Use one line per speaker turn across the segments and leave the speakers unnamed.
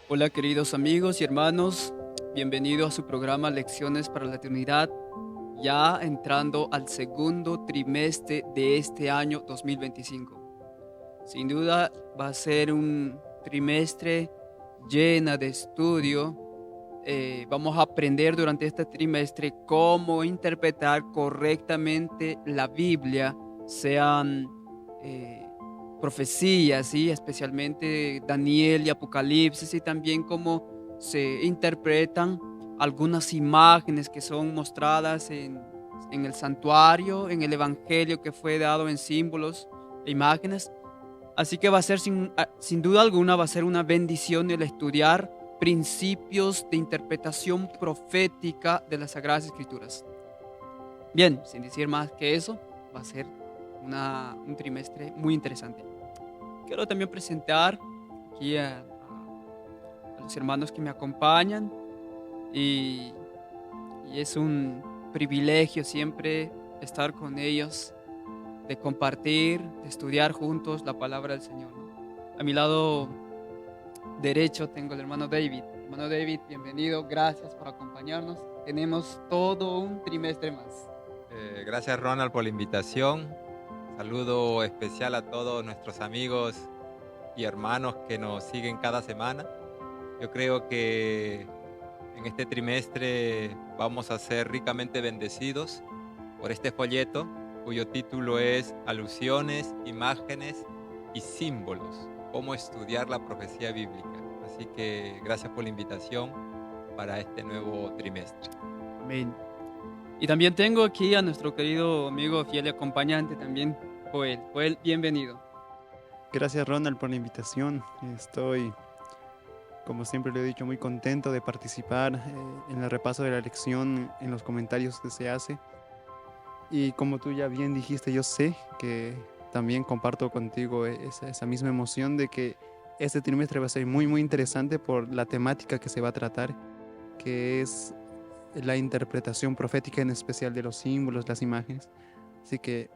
Hola queridos amigos y hermanos, bienvenidos a su programa Lecciones para la Eternidad, ya entrando al segundo trimestre de este año 2025. Sin duda va a ser un trimestre lleno de estudio. Vamos a aprender durante este trimestre cómo interpretar correctamente la Biblia, sean eh, profecías, ¿sí? Especialmente Daniel y Apocalipsis, y también cómo se interpretan algunas imágenes que son mostradas en el santuario, en el Evangelio que fue dado en símbolos e imágenes. Así que va a ser sin duda alguna, va a ser una bendición el estudiar principios de interpretación profética de las Sagradas Escrituras. Bien, sin decir más que eso, va a ser un trimestre muy interesante. Quiero también presentar aquí a los hermanos que me acompañan y, y es un privilegio siempre estar con ellos, de compartir, de estudiar juntos la palabra del Señor, ¿no? A mi lado derecho tengo al hermano David. Hermano David, bienvenido, gracias por acompañarnos. Tenemos todo un trimestre más.
Gracias Ronald por la invitación. Saludo especial a todos nuestros amigos y hermanos que nos siguen cada semana. Yo creo que en este trimestre vamos a ser ricamente bendecidos por este folleto cuyo título es Alusiones, Imágenes y Símbolos, cómo estudiar la profecía bíblica. Así que gracias por la invitación para este nuevo trimestre.
Amén. Y también tengo aquí a nuestro querido amigo fiel y acompañante también, Joel. Joel, bienvenido.
Gracias Ronald por la invitación. Estoy, como siempre lo he dicho, muy contento de participar en el repaso de la lección, en los comentarios que se hace. Y como tú ya bien dijiste, yo sé que también comparto contigo esa misma emoción de que este trimestre va a ser muy interesante por la temática que se va a tratar, que es la interpretación profética, en especial de los símbolos, las imágenes. Así que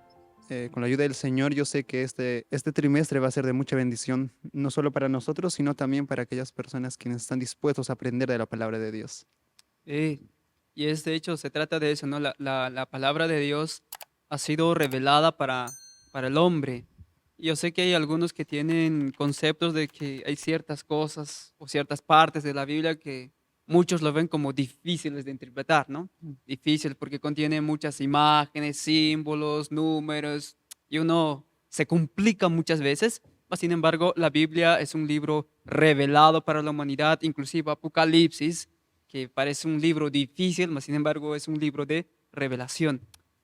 con la ayuda del Señor, yo sé que este trimestre va a ser de mucha bendición, no solo para nosotros, sino también para aquellas personas quienes están dispuestos a aprender de la palabra de Dios.
Y de hecho, se trata de eso, ¿no? La palabra de Dios ha sido revelada para el hombre. Y yo sé que hay algunos que tienen conceptos de que hay ciertas cosas o ciertas partes de la Biblia que muchos lo ven como difíciles de interpretar, ¿no? Difícil porque contiene muchas imágenes, símbolos, números, y uno se complica muchas veces. Sin embargo, la Biblia es un libro revelado para la humanidad, inclusive Apocalipsis, que parece un libro difícil, mas sin embargo es un libro de revelación.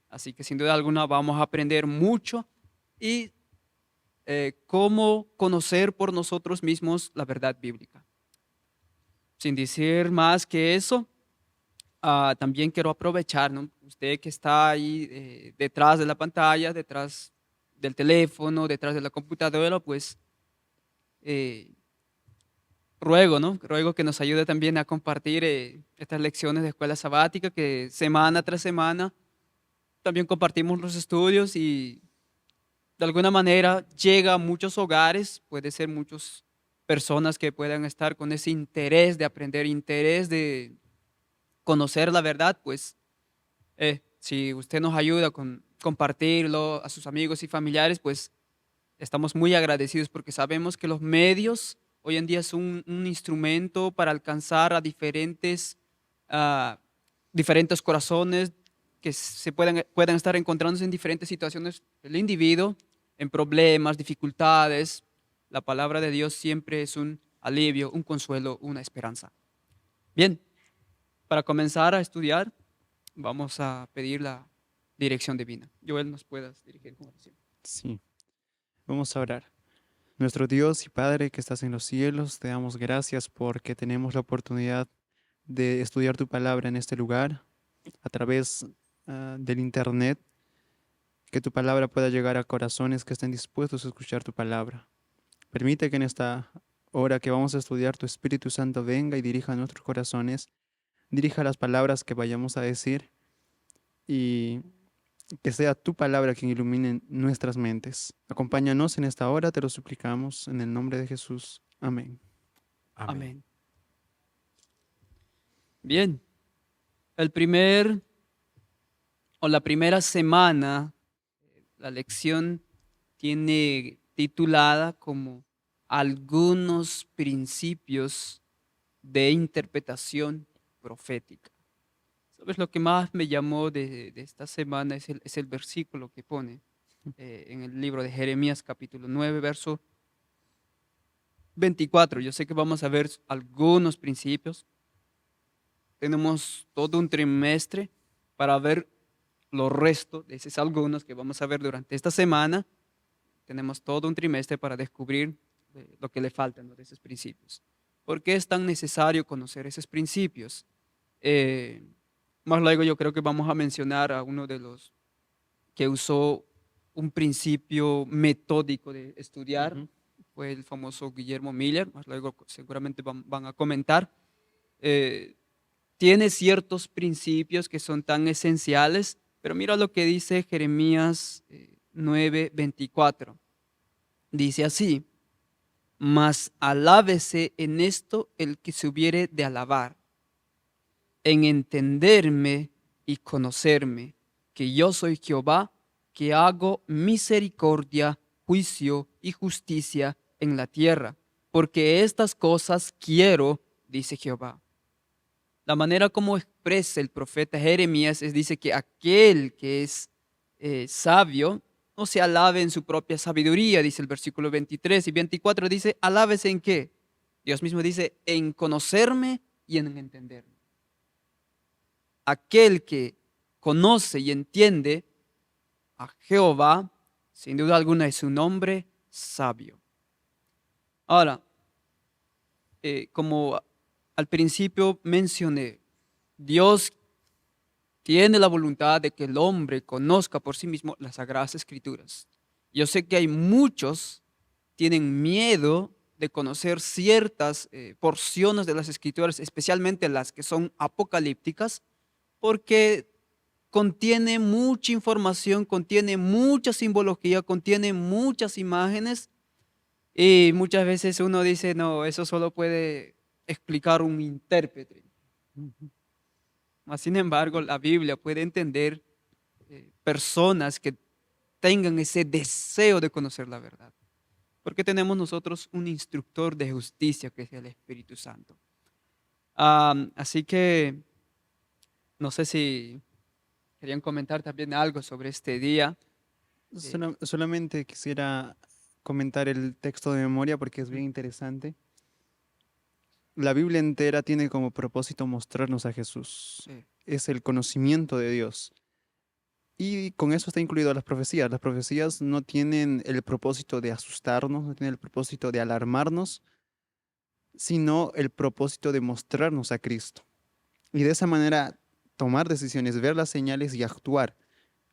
Así que sin duda alguna vamos a aprender mucho y cómo conocer por nosotros mismos la verdad bíblica. Sin decir más que eso, también quiero aprovechar, ¿no? Usted que está ahí detrás de la pantalla, detrás del teléfono, detrás de la computadora, pues eh, ruego, ¿no? Ruego que nos ayude también a compartir estas lecciones de escuela sabática que semana tras semana también compartimos los estudios y de alguna manera llega a muchos hogares, puede ser muchas personas que puedan estar con ese interés de aprender, interés de conocer la verdad, pues si usted nos ayuda con compartirlo a sus amigos y familiares, pues estamos muy agradecidos porque sabemos que los medios hoy en día es un instrumento para alcanzar a ah, diferentes corazones que puedan estar encontrándose en diferentes situaciones el individuo, en problemas, dificultades. La palabra de Dios siempre es un alivio, un consuelo, una esperanza. Bien, para comenzar a estudiar, vamos a pedir la dirección divina. Joel, nos puedas dirigir con oración.
Sí, vamos a orar. Nuestro Dios y Padre que estás en los cielos, te damos gracias porque tenemos la oportunidad de estudiar tu palabra en este lugar a través del Internet, que tu palabra pueda llegar a corazones que estén dispuestos a escuchar tu palabra. Permite que en esta hora que vamos a estudiar tu Espíritu Santo venga y dirija nuestros corazones, dirija las palabras que vayamos a decir y Que sea tu palabra quien ilumine nuestras mentes. Acompáñanos en esta hora, te lo suplicamos, en el nombre de Jesús. Amén.
Amén.
Amén. Bien, el primer o la primera semana, la lección tiene titulada como algunos principios de interpretación profética. ¿Sabes? Lo que más me llamó de esta semana es el versículo que pone en el libro de Jeremías capítulo 9, verso 24. Yo sé que vamos a ver algunos principios. Tenemos todo un trimestre para ver los restos de esos algunos que vamos a ver durante esta semana. Tenemos todo un trimestre para descubrir lo que le faltan, ¿no?, de esos principios. ¿Por qué es tan necesario conocer esos principios? Eh, Más luego yo creo que vamos a mencionar a uno de los que usó un principio metódico de estudiar,
Ujú.
fue el famoso Guillermo Miller, más luego seguramente van a comentar. Eh, Tiene ciertos principios que son tan esenciales, pero mira lo que dice Jeremías 9:24. Dice así: mas alábese en esto el que se hubiere de alabar, en entenderme y conocerme, que yo soy Jehová, que hago misericordia, juicio y justicia en la tierra, porque estas cosas quiero, dice Jehová. La manera como expresa el profeta Jeremías es, dice que aquel que es sabio no se alabe en su propia sabiduría, dice el versículo 23 y 24, dice, alábese en qué. Dios mismo dice, en conocerme y en entenderme. Aquel que conoce y entiende a Jehová, sin duda alguna es un hombre sabio. Ahora, como al principio mencioné, Dios tiene la voluntad de que el hombre conozca por sí mismo las Sagradas Escrituras. Yo sé que hay muchos tienen miedo de conocer ciertas porciones de las Escrituras, especialmente las que son apocalípticas, porque contiene mucha información, contiene mucha simbología, contiene muchas imágenes y muchas veces uno dice, no, eso solo puede explicar un intérprete.
Ujú.
Mas, sin embargo, la Biblia puede entender personas que tengan ese deseo de conocer la verdad. Porque tenemos nosotros un instructor de justicia que es el Espíritu Santo. Así que no sé si querían comentar también algo sobre este día. Eh,
Solamente quisiera comentar el texto de memoria porque es bien
Ujú.
interesante. La Biblia entera tiene como propósito mostrarnos a Jesús.
Sí.
Es el conocimiento de Dios. Y con eso está incluido las profecías. Las profecías no tienen el propósito de asustarnos, no tienen el propósito de alarmarnos, sino el propósito de mostrarnos a Cristo. Y de esa manera tomar decisiones, ver las señales y actuar,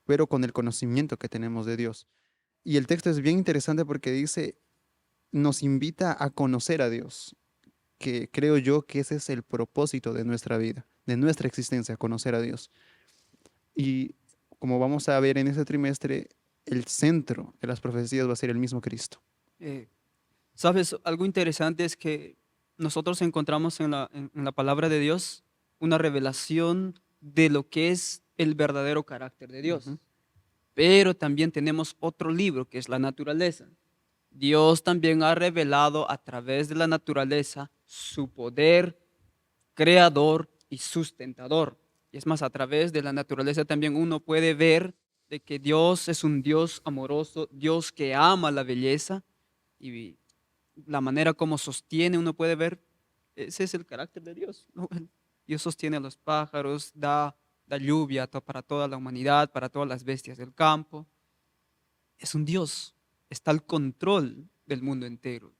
pero con el conocimiento que tenemos de Dios. Y el texto es bien interesante porque dice, nos invita a conocer a Dios, que creo yo que ese es el propósito de nuestra vida, de nuestra existencia, conocer a Dios. Y como vamos a ver en este trimestre, el centro de las profecías va a ser el mismo Cristo.
eh, Sabes, algo interesante es que nosotros encontramos en la palabra de Dios una revelación de lo que es el verdadero carácter de Dios.
Ujú.
Pero también tenemos otro libro que es la naturaleza. Dios también ha revelado a través de la naturaleza su poder creador y sustentador. Y es más, a través de la naturaleza también uno puede ver de que Dios es un Dios amoroso, Dios que ama la belleza y la manera como sostiene, uno puede ver, ese es el carácter de Dios, ¿no? Dios sostiene a los pájaros, da lluvia para toda la humanidad, para todas las bestias del campo. Es un Dios, está al control del mundo entero.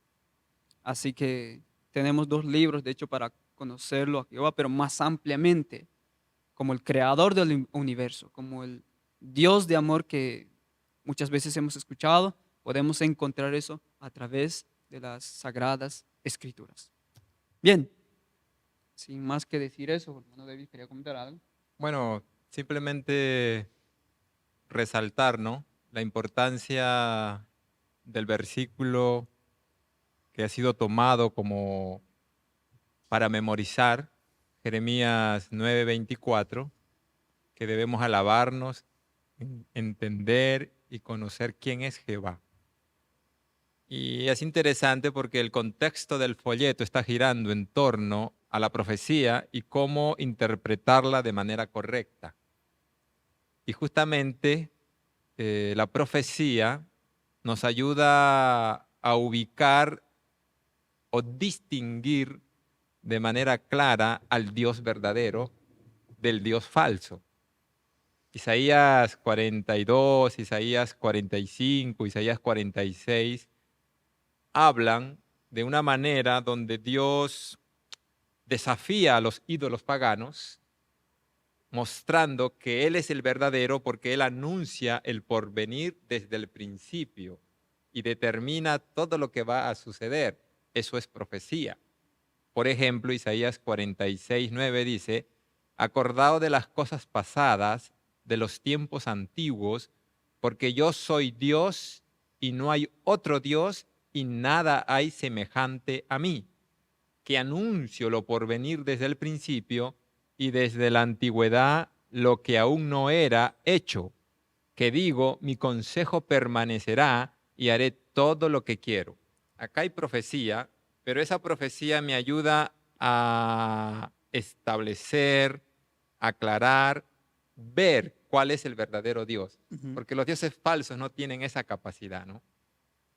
Así que tenemos dos libros, de hecho, para conocerlo a Jehová, pero más ampliamente, como el creador del universo, como el Dios de amor que muchas veces hemos escuchado, podemos encontrar eso a través de las sagradas escrituras. Bien, sin más que decir eso, hermano David, quería comentar algo.
Bueno, simplemente resaltar, ¿no?, la importancia del versículo que ha sido tomado como para memorizar, Jeremías 9:24, que debemos alabarnos, entender y conocer quién es Jehová. Y es interesante porque el contexto del folleto está girando en torno a la profecía y cómo interpretarla de manera correcta. Y justamente la profecía nos ayuda a ubicar o distinguir de manera clara al Dios verdadero del Dios falso. Isaías 42, Isaías 45, Isaías 46 hablan de una manera donde Dios desafía a los ídolos paganos, mostrando que Él es el verdadero porque Él anuncia el porvenir desde el principio y determina todo lo que va a suceder. Eso es profecía. Por ejemplo, Isaías 46:9 dice: acordaos de las cosas pasadas, de los tiempos antiguos, porque yo soy Dios y no hay otro Dios y nada hay semejante a mí, que anuncio lo por venir desde el principio y desde la antigüedad lo que aún no era hecho, que digo, mi consejo permanecerá y haré todo lo que quiero. Acá hay profecía, pero esa profecía me ayuda a establecer, aclarar, ver cuál es el verdadero Dios, porque los dioses falsos no tienen esa capacidad, ¿no?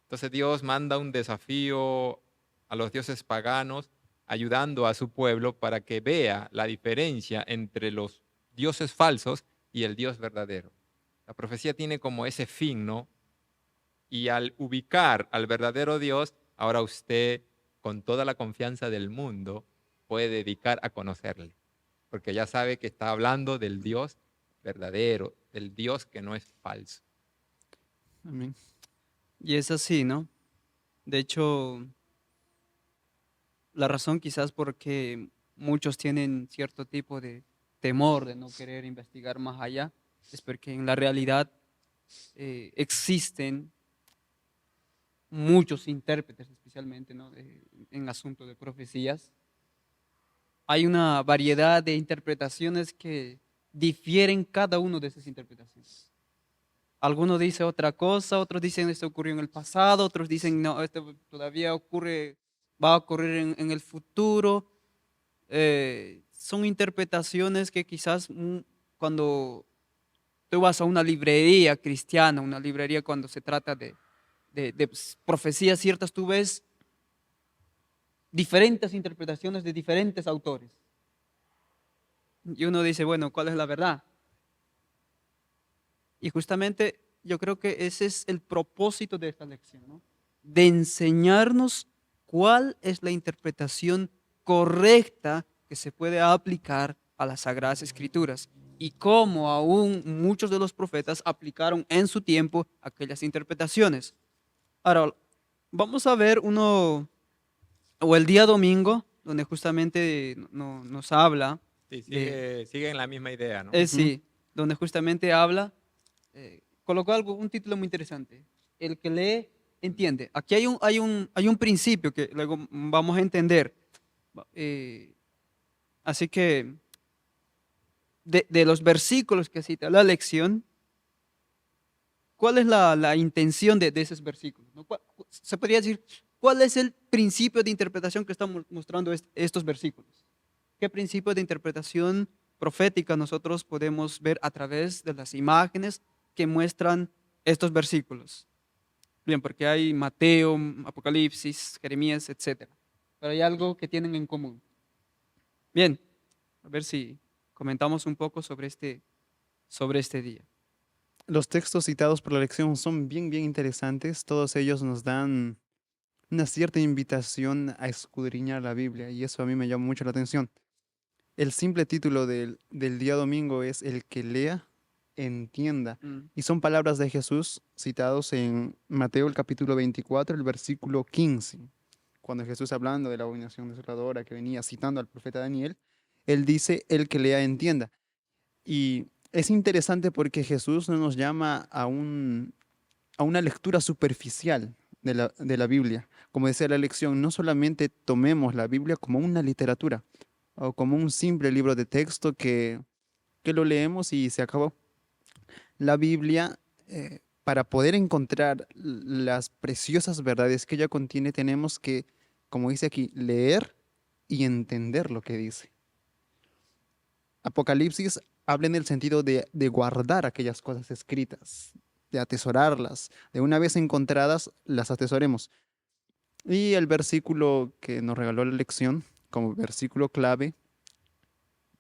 Entonces Dios manda un desafío a los dioses paganos, ayudando a su pueblo para que vea la diferencia entre los dioses falsos y el Dios verdadero. La profecía tiene como ese fin, ¿no? Y al ubicar al verdadero Dios, ahora usted, con toda la confianza del mundo, puede dedicar a conocerle, porque ya sabe que está hablando del Dios verdadero, del Dios que no es falso.
Amén.
Y es así, ¿no? De hecho, la razón quizás porque muchos tienen cierto tipo de temor de no querer investigar más allá es porque en la realidad existen muchos intérpretes, especialmente, ¿no?, en asunto de profecías. Hay una variedad de interpretaciones que difieren cada uno de esas interpretaciones. Algunos dicen otra cosa, otros dicen esto ocurrió en el pasado, otros dicen no, esto todavía ocurre, va a ocurrir en el futuro. Son interpretaciones que quizás cuando tú vas a una librería cristiana, una librería cuando se trata de profecías ciertas, tú ves diferentes interpretaciones de diferentes autores. Y uno dice, bueno, ¿cuál es la verdad? Y justamente yo creo que ese es el propósito de esta lección, ¿no? De enseñarnos cuál es la interpretación correcta que se puede aplicar a las Sagradas Escrituras y cómo aún muchos de los profetas aplicaron en su tiempo aquellas interpretaciones. Ahora, vamos a ver uno, o el día domingo, donde justamente nos habla
Sí,
de,
sigue en la misma idea, ¿no?
sí, donde justamente habla, colocó un título muy interesante, el que lee, entiende. Aquí hay un principio que luego vamos a entender. Eh, así que de los versículos que cita la lección, ¿cuál es la intención de esos versículos? ¿No? Se podría decir, ¿cuál es el principio de interpretación que están mostrando estos versículos? ¿Qué principio de interpretación profética nosotros podemos ver a través de las imágenes que muestran estos versículos? Bien, porque hay Mateo, Apocalipsis, Jeremías, etc. Pero hay algo que tienen en común. Bien, a ver si comentamos un poco sobre este día.
Los textos citados por la lección son bien interesantes. Todos ellos nos dan una cierta invitación a escudriñar la Biblia y eso a mí me llama mucho la atención. El simple título del día domingo es El que lea, entienda. Y son palabras de Jesús citados en Mateo el capítulo 24, el versículo 15. Cuando Jesús hablando de la abominación desoladora que venía citando al profeta Daniel, él dice, el que lea, entienda. Y Es interesante porque Jesús no nos llama a una lectura superficial de la Biblia. Como decía la lección, no solamente tomemos la Biblia como una literatura o como un simple libro de texto que lo leemos y se acabó. La Biblia, para poder encontrar las preciosas verdades que ella contiene, tenemos que, como dice aquí, leer y entender lo que dice. Apocalipsis habla en el sentido de guardar aquellas cosas escritas, de atesorarlas. De una vez encontradas, las atesoremos. Y el versículo que nos regaló la lección, como versículo clave,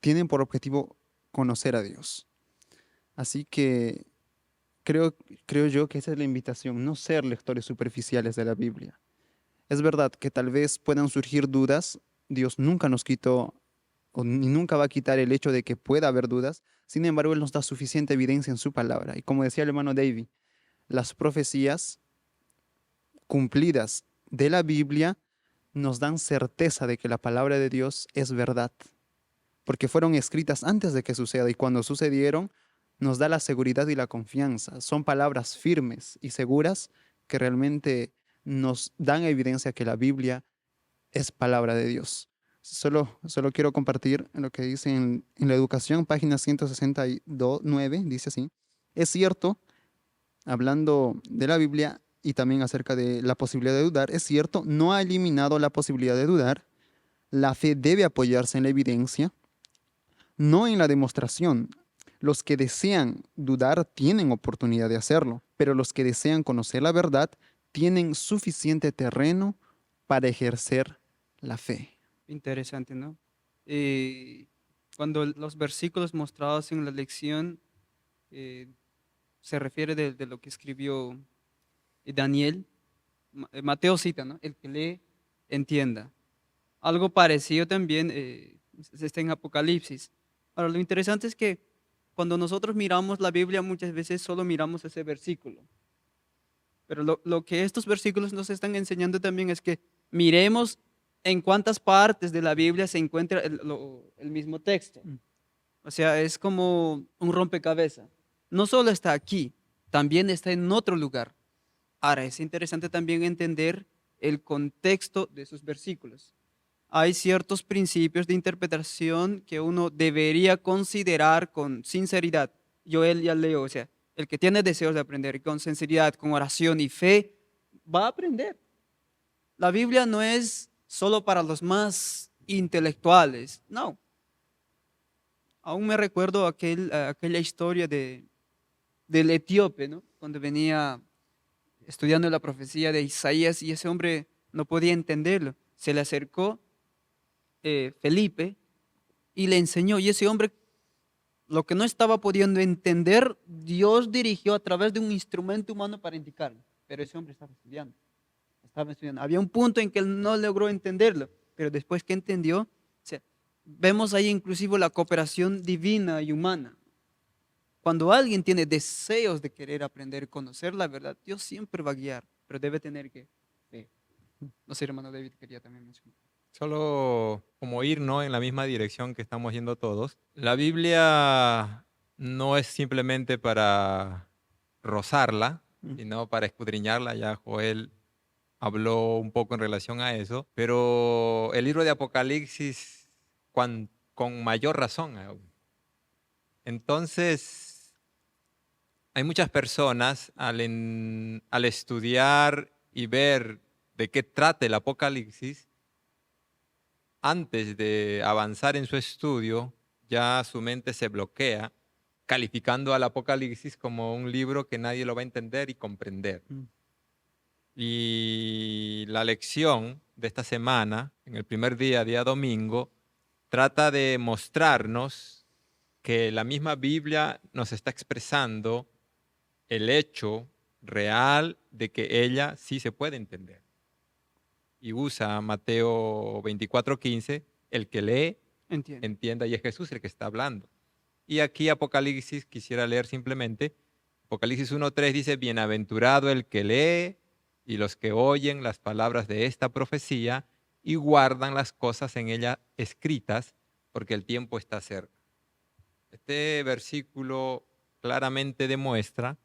tiene por objetivo conocer a Dios. Así que creo, creo yo que esa es la invitación, no ser lectores superficiales de la Biblia. Es verdad que tal vez puedan surgir dudas, Dios nunca nos quitó o ni nunca va a quitar el hecho de que pueda haber dudas, sin embargo, Él nos da suficiente evidencia en su palabra. Y como decía el hermano David, las profecías cumplidas de la Biblia nos dan certeza de que la palabra de Dios es verdad, porque fueron escritas antes de que suceda y cuando sucedieron nos da la seguridad y la confianza. Son palabras firmes y seguras que realmente nos dan evidencia que la Biblia es palabra de Dios. Solo quiero compartir lo que dice en la educación, página 162.9, dice así. Es cierto, hablando de la Biblia y también acerca de la posibilidad de dudar, es cierto, no ha eliminado la posibilidad de dudar. La fe debe apoyarse en la evidencia, no en la demostración. Los que desean dudar tienen oportunidad de hacerlo, pero los que desean conocer la verdad tienen suficiente terreno para ejercer la fe.
Interesante, ¿no? Eh, Cuando los versículos mostrados en la lección eh, se refiere de lo que escribió Daniel, Mateo cita, ¿no? El que lee, entienda. Algo parecido también está en Apocalipsis. Ahora, lo interesante es que cuando nosotros miramos la Biblia, muchas veces solo miramos ese versículo. Pero lo que estos versículos nos están enseñando también es que miremos en cuántas partes de la Biblia se encuentra el mismo texto. O sea, es como un rompecabezas. No solo está aquí, también está en otro lugar. Ahora, es interesante también entender el contexto de esos versículos. Hay ciertos principios de interpretación que uno debería considerar con sinceridad. Yo él ya leo, o sea, el que tiene deseos de aprender con sinceridad, con oración y fe, va a aprender. La Biblia no es solo para los más intelectuales, no. Aún me recuerdo aquella historia del etíope, ¿no? Cuando venía estudiando la profecía de Isaías y ese hombre no podía entenderlo. Se le acercó Felipe y le enseñó. Y ese hombre, lo que no estaba pudiendo entender, Dios dirigió a través de un instrumento humano para indicarlo. Pero ese hombre estaba estudiando. Estaba estudiando. Había un punto en que él no logró entenderlo, pero después que entendió, o sea, vemos ahí inclusive la cooperación divina y humana. Cuando alguien tiene deseos de querer aprender, conocer la verdad, Dios siempre va a guiar, pero debe tener que fe. No sé, hermano David, quería también mencionar.
Solo como ir, ¿no?, en la misma dirección que estamos yendo todos. La Biblia no es simplemente para rozarla, sino para escudriñarla. Ya Joel habló un poco en relación a eso, pero el libro de Apocalipsis con mayor razón aún. Entonces, hay muchas personas al estudiar y ver de qué trata el Apocalipsis, antes de avanzar en su estudio, ya su mente se bloquea, calificando al Apocalipsis como un libro que nadie lo va a entender y comprender. Y la lección de esta semana, en el primer día domingo, trata de mostrarnos que la misma Biblia nos está expresando el hecho real de que ella sí se puede entender. Y usa Mateo 24:15, el que lee,
Entiendo.
entienda, y es Jesús el que está hablando. Y aquí Apocalipsis, quisiera leer simplemente, Apocalipsis 1:3 dice, bienaventurado el que lee y los que oyen las palabras de esta profecía y guardan las cosas en ella escritas, porque el tiempo está cerca. Este versículo claramente demuestra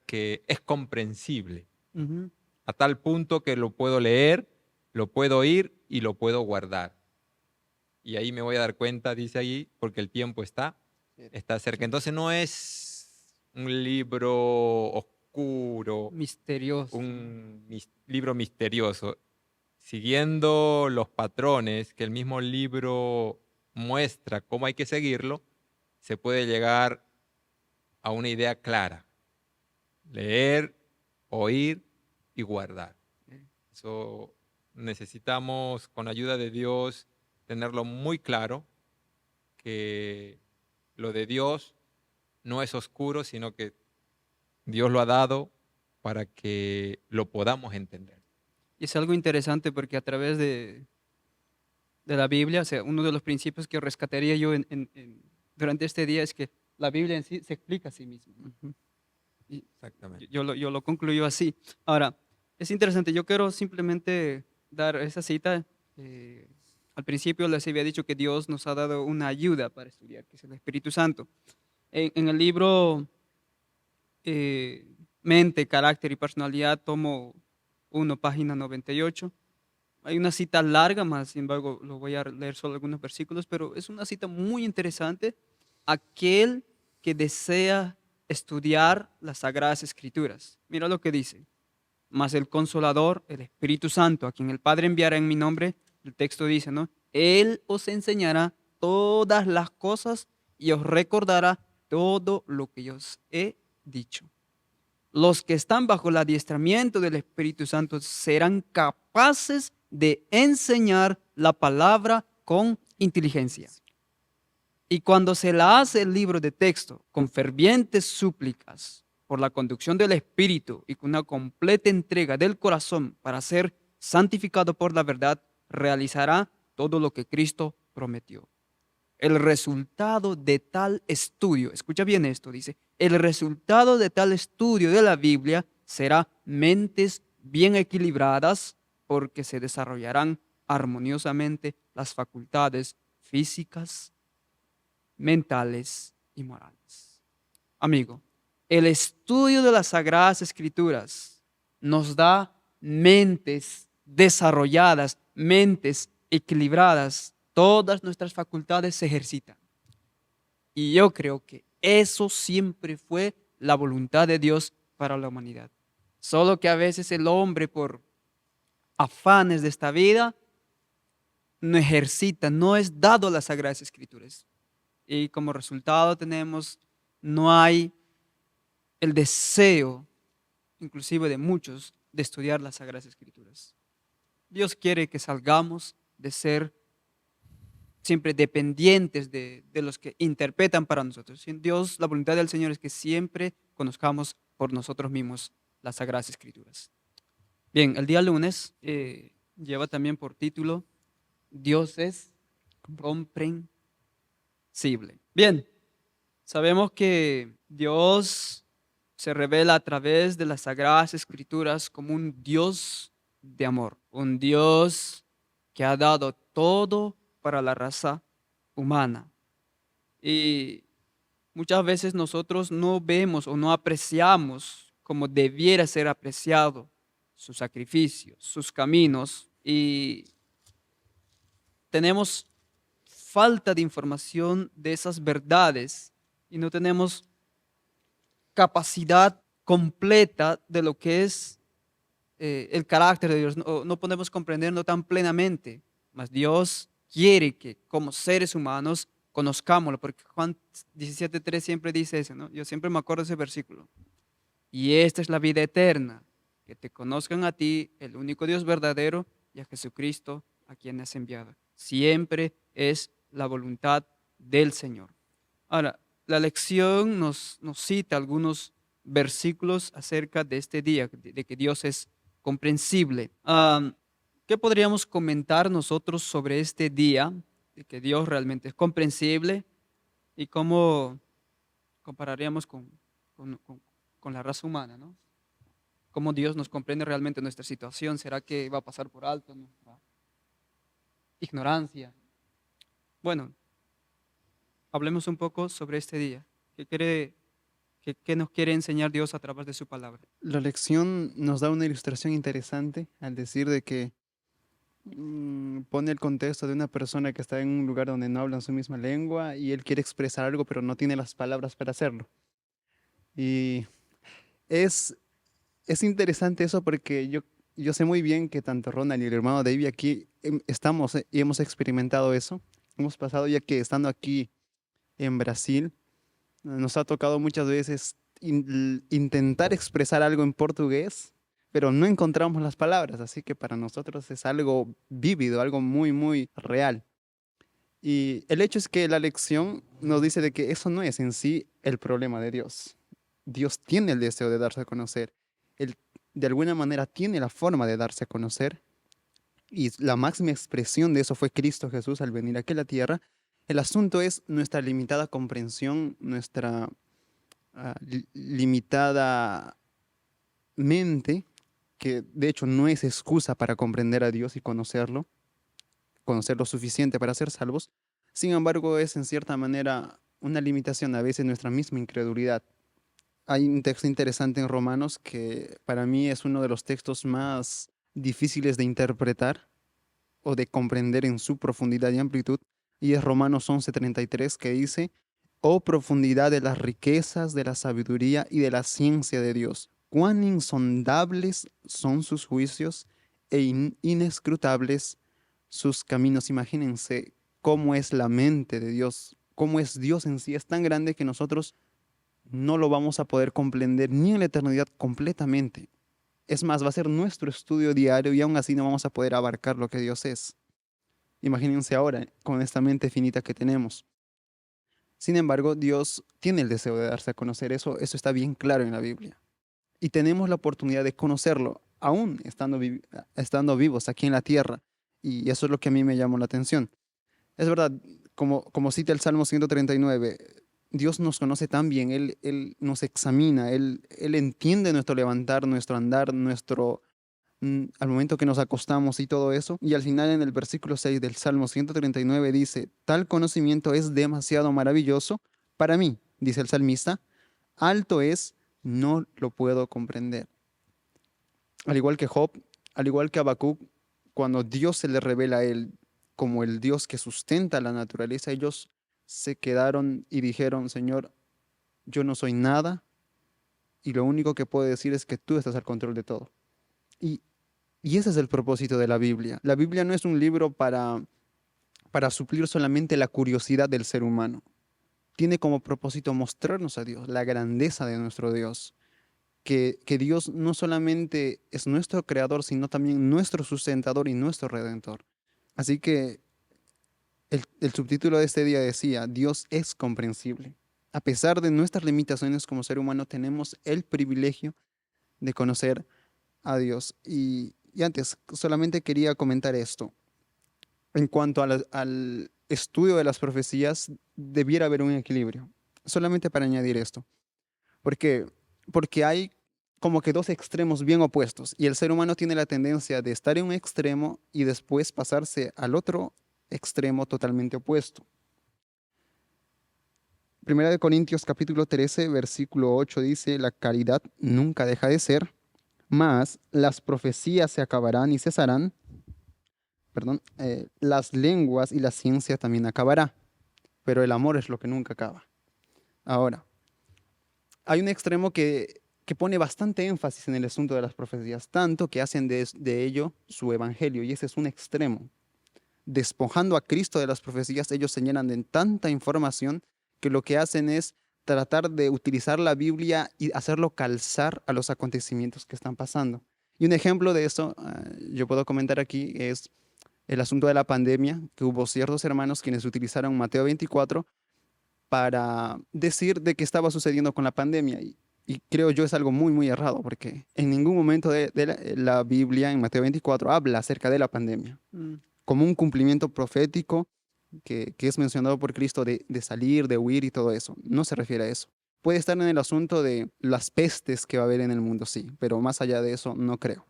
que es comprensible,
Ujú.
a tal punto que lo puedo leer, lo puedo oír y lo puedo guardar. Y ahí me voy a dar cuenta, dice ahí, porque el tiempo está cerca. Entonces no es un libro oscuro,
Misterioso.
un libro misterioso. Siguiendo los patrones que el mismo libro muestra cómo hay que seguirlo, se puede llegar a una idea clara. Leer, oír y guardar. Eso necesitamos, con ayuda de Dios, tenerlo muy claro, que lo de Dios no es oscuro, sino que Dios lo ha dado para que lo podamos entender.
Y es algo interesante porque a través de la Biblia, o sea, uno de los principios que rescataría yo durante este día es que la Biblia en sí se explica a sí misma, ¿no?
Ujú.
Y
Exactamente.
yo lo concluyo así. Ahora, es interesante, yo quiero simplemente dar esa cita. eh, Al principio les había dicho que Dios nos ha dado una ayuda para estudiar, que es el Espíritu Santo. En el libro Mente, Carácter y Personalidad, tomo 1, página 98. Hay una cita larga, más sin embargo, lo voy a leer solo algunos versículos, pero es una cita muy interesante. Aquel que desea estudiar las Sagradas Escrituras. Mira lo que dice. Mas el Consolador, el Espíritu Santo, a quien el Padre enviará en mi nombre, el texto dice, ¿no? Él os enseñará todas las cosas y os recordará todo lo que yo os he dicho. Los que están bajo el adiestramiento del Espíritu Santo serán capaces de enseñar la palabra con inteligencia. Y cuando se la hace el libro de texto con fervientes súplicas por la conducción del Espíritu y con una completa entrega del corazón para ser santificado por la verdad, realizará todo lo que Cristo prometió. El resultado de tal estudio, escucha bien esto, dice, el resultado de tal estudio de la Biblia será mentes bien equilibradas porque se desarrollarán armoniosamente las facultades físicas, mentales y morales. Amigo, el estudio de las Sagradas Escrituras nos da mentes desarrolladas, mentes equilibradas. Todas nuestras facultades se ejercitan. Y yo creo que eso siempre fue la voluntad de Dios para la humanidad. Solo que a veces el hombre, por afanes de esta vida, no ejercita, no es dado las Sagradas Escrituras. Y como resultado tenemos, no hay el deseo, inclusive de muchos, de estudiar las Sagradas Escrituras. Dios quiere que salgamos de ser siempre dependientes de los que interpretan para nosotros. Dios, la voluntad del Señor es que siempre conozcamos por nosotros mismos las Sagradas Escrituras. Bien, el día lunes lleva también por título Dios es comprensible. Bien, sabemos que Dios se revela a través de las Sagradas Escrituras como un Dios de amor, un Dios que ha dado todo para la raza humana. Y muchas veces nosotros no vemos o no apreciamos como debiera ser apreciado sus sacrificios, sus caminos, y tenemos falta de información de esas verdades y no tenemos capacidad completa de lo que es el carácter de Dios. No podemos comprenderlo tan plenamente, mas Dios quiere que como seres humanos conozcámoslo, porque Juan 17:3 siempre dice eso, ¿no? Yo siempre me acuerdo de ese versículo. Y esta es la vida eterna, que te conozcan a ti, el único Dios verdadero, y a Jesucristo, a quien has enviado. Siempre es la voluntad del Señor. Ahora, la lección nos cita algunos versículos acerca de este día, de que Dios es comprensible. ¿Qué podríamos comentar nosotros sobre este día, de que Dios realmente es comprensible y cómo compararíamos con, con- con la raza humana, ¿no? ¿Cómo Dios nos comprende realmente nuestra situación? ¿Será que va a pasar por alto nuestra ignorancia? Bueno, hablemos un poco sobre este día. ¿Qué nos quiere enseñar Dios a través de su palabra?
La lección nos da una ilustración interesante al decir de que pone el contexto de una persona que está en un lugar donde no hablan su misma lengua y él quiere expresar algo, pero no tiene las palabras para hacerlo. Y es, es interesante eso porque yo sé muy bien que tanto Ronald y el hermano David aquí estamos y hemos experimentado eso. Hemos pasado ya que estando aquí en Brasil, nos ha tocado muchas veces intentar expresar algo en portugués, pero no encontramos las palabras, así que para nosotros es algo vívido, algo muy, muy real. Y el hecho es que la lección nos dice de que eso no es en sí el problema de Dios. Dios tiene el deseo de darse a conocer. Él de alguna manera tiene la forma de darse a conocer. Y la máxima expresión de eso fue Cristo Jesús al venir aquí a la tierra. El asunto es nuestra limitada comprensión, nuestra limitada mente, que de hecho no es excusa para comprender a Dios y conocerlo, conocer lo suficiente para ser salvos. Sin embargo, es en cierta manera una limitación, a veces nuestra misma incredulidad. Hay un texto interesante en Romanos que para mí es uno de los textos más difíciles de interpretar o de comprender en su profundidad y amplitud, y es Romanos 11:33 que dice, oh profundidad de las riquezas, de la sabiduría y de la ciencia de Dios, cuán insondables son sus juicios e inescrutables sus caminos. Imagínense cómo es la mente de Dios, cómo es Dios en sí, es tan grande que nosotros no lo vamos a poder comprender ni en la eternidad completamente. Es más, va a ser nuestro estudio diario y aún así no vamos a poder abarcar lo que Dios es. Imagínense ahora con esta mente finita que tenemos. Sin embargo, Dios tiene el deseo de darse a conocer eso está bien claro en la Biblia. Y tenemos la oportunidad de conocerlo, aún estando vivos aquí en la tierra. Y eso es lo que a mí me llamó la atención. Es verdad, como cita el Salmo 139, Dios nos conoce tan bien, Él nos examina, Él entiende nuestro levantar, nuestro andar, al momento que nos acostamos y todo eso. Y al final en el versículo 6 del Salmo 139 dice, tal conocimiento es demasiado maravilloso para mí, dice el salmista, alto es, no lo puedo comprender. Al igual que Job, al igual que Habacuc, cuando Dios se le revela a él como el Dios que sustenta la naturaleza, ellos se quedaron y dijeron, Señor, yo no soy nada y lo único que puedo decir es que tú estás al control de todo. Y, y ese es el propósito de la Biblia. La Biblia no es un libro para suplir solamente la curiosidad del ser humano. Tiene como propósito mostrarnos a Dios, la grandeza de nuestro Dios. Que Dios no solamente es nuestro creador, sino también nuestro sustentador y nuestro redentor. Así que el subtítulo de este día decía, Dios es comprensible. A pesar de nuestras limitaciones como ser humano, tenemos el privilegio de conocer a Dios. Y antes, solamente quería comentar esto. En cuanto al estudio de las profecías, debiera haber un equilibrio. Solamente para añadir esto. ¿Por qué? Porque hay como que dos extremos bien opuestos y el ser humano tiene la tendencia de estar en un extremo y después pasarse al otro extremo totalmente opuesto. Primera de Corintios capítulo 13, versículo 8 dice, la caridad nunca deja de ser, mas las profecías se acabarán y cesarán, perdón, las lenguas y la ciencia también acabará, pero el amor es lo que nunca acaba. Ahora, hay un extremo que pone bastante énfasis en el asunto de las profecías, tanto que hacen de ello su evangelio, y ese es un extremo. Despojando a Cristo de las profecías, ellos se llenan de tanta información que lo que hacen es tratar de utilizar la Biblia y hacerlo calzar a los acontecimientos que están pasando. Y un ejemplo de eso, yo puedo comentar aquí, es el asunto de la pandemia, que hubo ciertos hermanos quienes utilizaron Mateo 24 para decir de qué estaba sucediendo con la pandemia. Y creo yo es algo muy, muy errado, porque en ningún momento de la Biblia, en Mateo 24, habla acerca de la pandemia, como un cumplimiento profético que es mencionado por Cristo de salir, de huir y todo eso. No se refiere a eso. Puede estar en el asunto de las pestes que va a haber en el mundo, sí, pero más allá de eso no creo.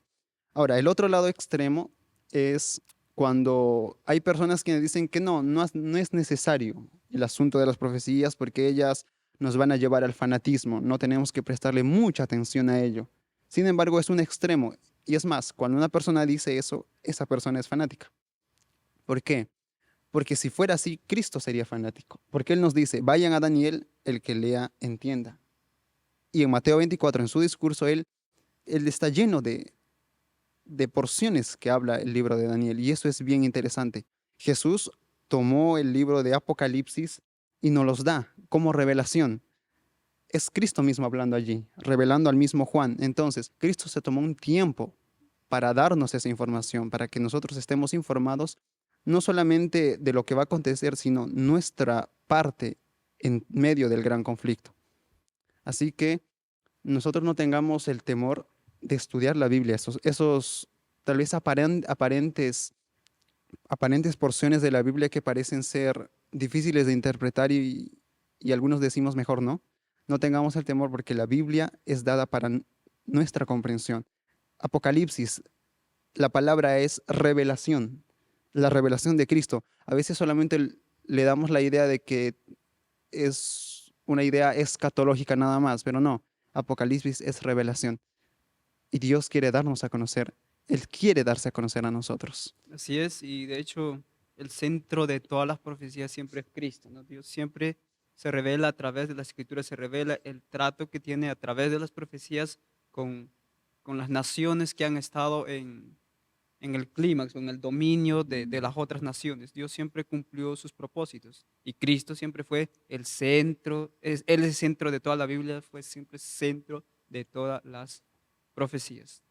Ahora, el otro lado extremo es cuando hay personas que dicen que no es necesario el asunto de las profecías porque ellas nos van a llevar al fanatismo. No tenemos que prestarle mucha atención a ello. Sin embargo, es un extremo. Y es más, cuando una persona dice eso, esa persona es fanática. ¿Por qué? Porque si fuera así, Cristo sería fanático. Porque Él nos dice, vayan a Daniel, el que lea, entienda. Y en Mateo 24, en su discurso, él está lleno de porciones que habla el libro de Daniel. Y eso es bien interesante. Jesús tomó el libro de Apocalipsis y nos los da como revelación. Es Cristo mismo hablando allí, revelando al mismo Juan. Entonces, Cristo se tomó un tiempo para darnos esa información, para que nosotros estemos informados no solamente de lo que va a acontecer, sino nuestra parte en medio del gran conflicto. Así que nosotros no tengamos el temor de estudiar la Biblia, esos tal vez aparentes porciones de la Biblia que parecen ser difíciles de interpretar y algunos decimos mejor no. No tengamos el temor porque la Biblia es dada para nuestra comprensión. Apocalipsis, la palabra es revelación, la revelación de Cristo. A veces solamente le damos la idea de que es una idea escatológica nada más, pero no. Apocalipsis es revelación y Dios quiere darnos a conocer. Él quiere darse a conocer a nosotros.
Así es, y de hecho el centro de todas las profecías siempre es Cristo, ¿no? Dios siempre se revela a través de la escritura, se revela el trato que tiene a través de las profecías con, con las naciones que han estado en el clímax o en el dominio de las otras naciones. Dios siempre cumplió sus propósitos y Cristo siempre fue el centro, Él es el centro de toda la Biblia, fue siempre centro de todas las profecías.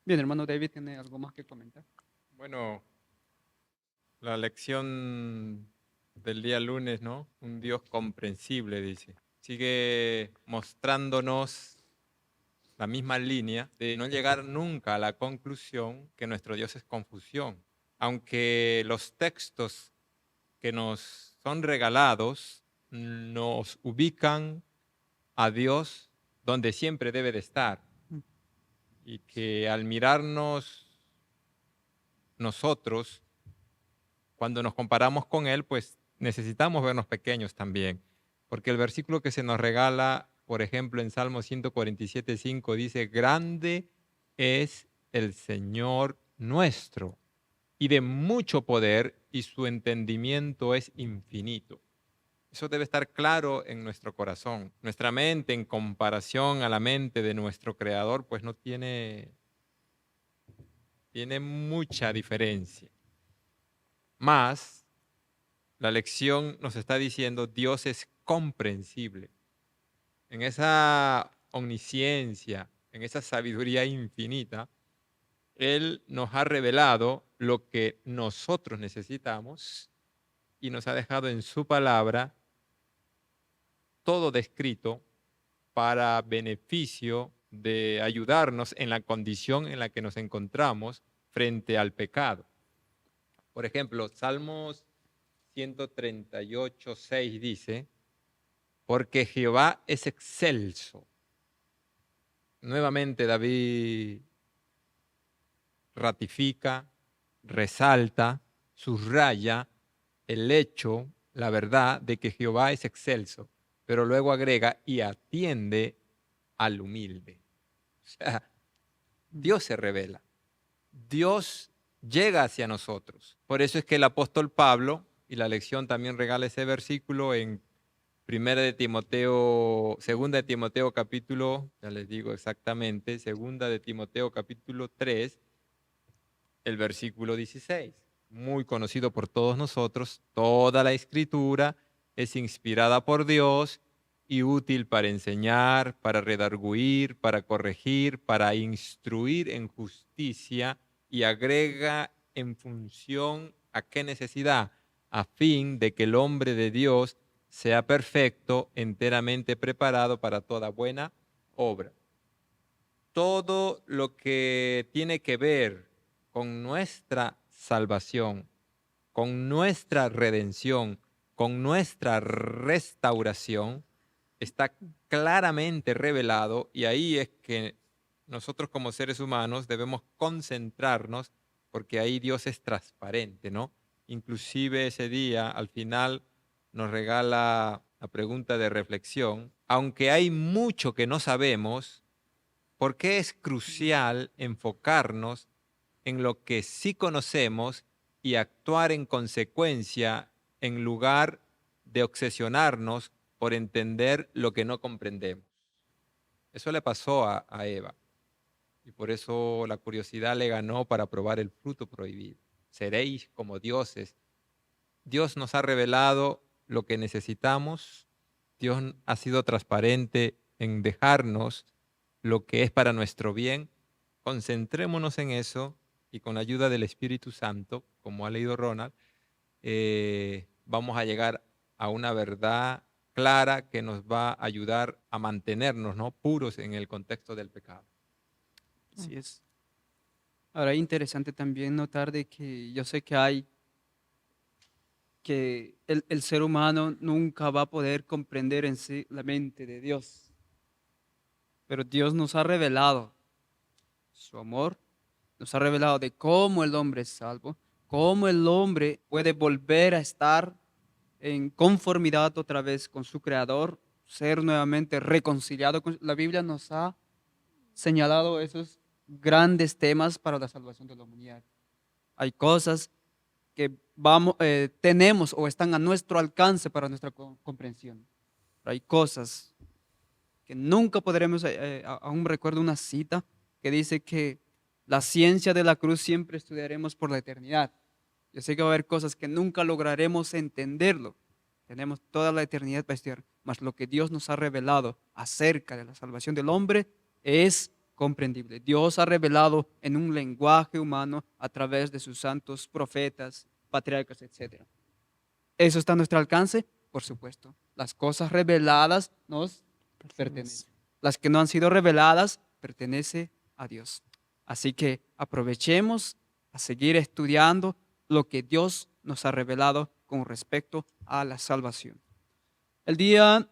Bien, hermano David, ¿tiene algo más que comentar?
Bueno, la lección del día lunes, ¿no? Un Dios comprensible, dice. Sigue mostrándonos la misma línea de no llegar nunca a la conclusión que nuestro Dios es confusión. Aunque los textos que nos son regalados nos ubican a Dios donde siempre debe de estar. Y que al mirarnos nosotros, cuando nos comparamos con Él, pues necesitamos vernos pequeños también. Porque el versículo que se nos regala, por ejemplo, en Salmo 147:5 dice, grande es el Señor nuestro y de mucho poder y su entendimiento es infinito. Eso debe estar claro en nuestro corazón. Nuestra mente en comparación a la mente de nuestro Creador, pues no tiene mucha diferencia. Más, la lección nos está diciendo, Dios es comprensible. En esa omnisciencia, en esa sabiduría infinita, Él nos ha revelado lo que nosotros necesitamos y nos ha dejado en su palabra todo descrito para beneficio de ayudarnos en la condición en la que nos encontramos frente al pecado. Por ejemplo, Salmos 138:6 dice, porque Jehová es excelso. Nuevamente David ratifica, resalta, subraya el hecho, la verdad de que Jehová es excelso, pero luego agrega y atiende al humilde. O sea, Dios se revela, Dios llega hacia nosotros. Por eso es que el apóstol Pablo, y la lección también regala ese versículo en segunda de Timoteo capítulo, ya les digo exactamente, segunda de Timoteo capítulo 3, el versículo 16, muy conocido por todos nosotros, toda la escritura es inspirada por Dios y útil para enseñar, para redarguir, para corregir, para instruir en justicia y agrega en función a qué necesidad, a fin de que el hombre de Dios sea perfecto, enteramente preparado para toda buena obra. Todo lo que tiene que ver con nuestra salvación, con nuestra redención, con nuestra restauración, está claramente revelado y ahí es que nosotros como seres humanos debemos concentrarnos porque ahí Dios es transparente, ¿no? Inclusive ese día, al final nos regala la pregunta de reflexión. Aunque hay mucho que no sabemos, ¿por qué es crucial enfocarnos en lo que sí conocemos y actuar en consecuencia en lugar de obsesionarnos por entender lo que no comprendemos? Eso le pasó a Eva y por eso la curiosidad le ganó para probar el fruto prohibido. Seréis como dioses. Dios nos ha revelado lo que necesitamos. Dios ha sido transparente en dejarnos lo que es para nuestro bien. Concentrémonos en eso y con la ayuda del Espíritu Santo, como ha leído Ronald, vamos a llegar a una verdad clara que nos va a ayudar a mantenernos, ¿no?, puros en el contexto del pecado.
Así es. Ahora, es interesante también notar de que yo sé que el ser humano nunca va a poder comprender en sí la mente de Dios, pero Dios nos ha revelado su amor, nos ha revelado de cómo el hombre es salvo, cómo el hombre puede volver a estar en conformidad otra vez con su Creador, ser nuevamente reconciliado con la Biblia nos ha señalado esos grandes temas para la salvación de la humanidad. Hay cosas que tenemos o están a nuestro alcance para nuestra comprensión. Pero hay cosas que nunca podremos, aún recuerdo una cita que dice que la ciencia de la cruz siempre estudiaremos por la eternidad. Yo sé que va a haber cosas que nunca lograremos entenderlo. Tenemos toda la eternidad para estudiar, mas lo que Dios nos ha revelado acerca de la salvación del hombre es comprendible. Dios ha revelado en un lenguaje humano a través de sus santos profetas, patriarcas, etc. ¿Eso está a nuestro alcance? Por supuesto. Las cosas reveladas nos pertenecen. Las que no han sido reveladas pertenecen a Dios. Así que aprovechemos a seguir estudiando lo que Dios nos ha revelado con respecto a la salvación. El día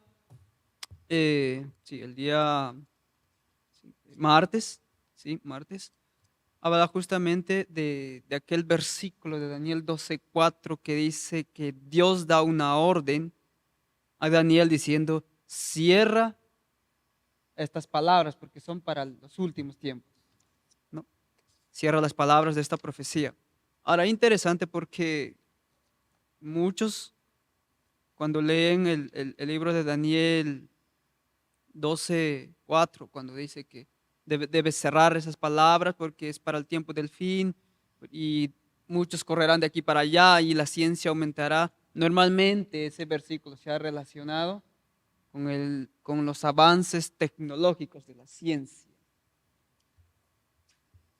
martes, habla justamente de aquel versículo de Daniel 12:4 que dice que Dios da una orden a Daniel diciendo, cierra estas palabras porque son para los últimos tiempos, ¿no? Cierra las palabras de esta profecía. Ahora, interesante porque muchos, cuando leen el libro de Daniel 12:4, cuando dice que debe cerrar esas palabras porque es para el tiempo del fin y muchos correrán de aquí para allá y la ciencia aumentará. Normalmente ese versículo se ha relacionado con los avances tecnológicos de la ciencia.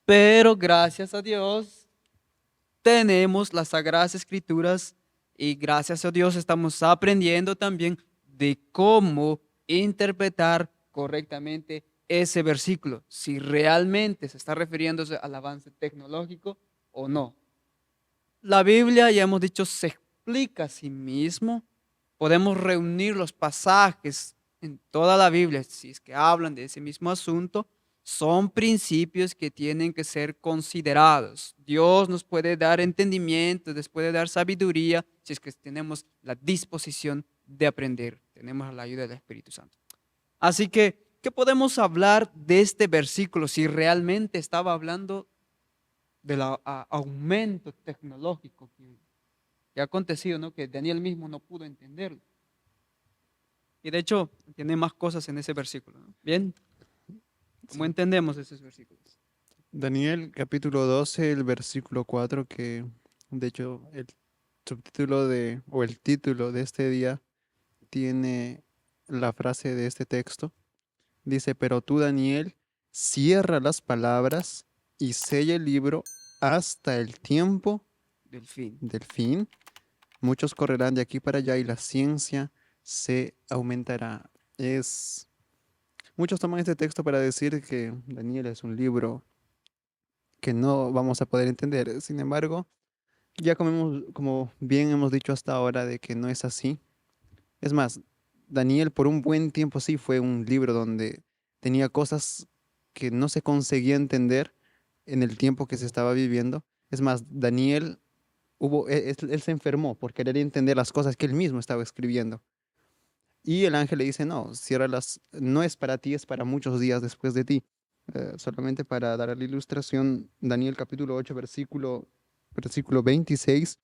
Pero gracias a Dios tenemos las Sagradas Escrituras y gracias a Dios estamos aprendiendo también de cómo interpretar correctamente ese versículo, si realmente se está refiriéndose al avance tecnológico o no. La Biblia, ya hemos dicho, se explica a sí mismo. Podemos reunir los pasajes en toda la Biblia, si es que hablan de ese mismo asunto. Son principios que tienen que ser considerados. Dios nos puede dar entendimiento, nos puede dar sabiduría, si es que tenemos la disposición de aprender. Tenemos la ayuda del Espíritu Santo. Así que, ¿qué podemos hablar de este versículo si realmente estaba hablando del aumento tecnológico que ha acontecido, ¿no? Que Daniel mismo no pudo entenderlo? Y de hecho, tiene más cosas en ese versículo, ¿no? Bien, ¿cómo entendemos esos versículos?
Daniel capítulo 12, el versículo 4, que de hecho el subtítulo o el título de este día tiene la frase de este texto. Dice, pero tú, Daniel, cierra las palabras y sella el libro hasta el tiempo
Del fin.
del fin. Muchos correrán de aquí para allá y la ciencia se aumentará. Muchos toman este texto para decir que Daniel es un libro que no vamos a poder entender. Sin embargo, ya como bien hemos dicho hasta ahora de que no es así. Es más, Daniel por un buen tiempo sí fue un libro donde tenía cosas que no se conseguía entender en el tiempo que se estaba viviendo. Es más, Daniel él se enfermó por querer entender las cosas que él mismo estaba escribiendo. Y el ángel le dice, no, ciérralas, no es para ti, es para muchos días después de ti. Solamente para dar la ilustración, Daniel capítulo 8, versículo 26,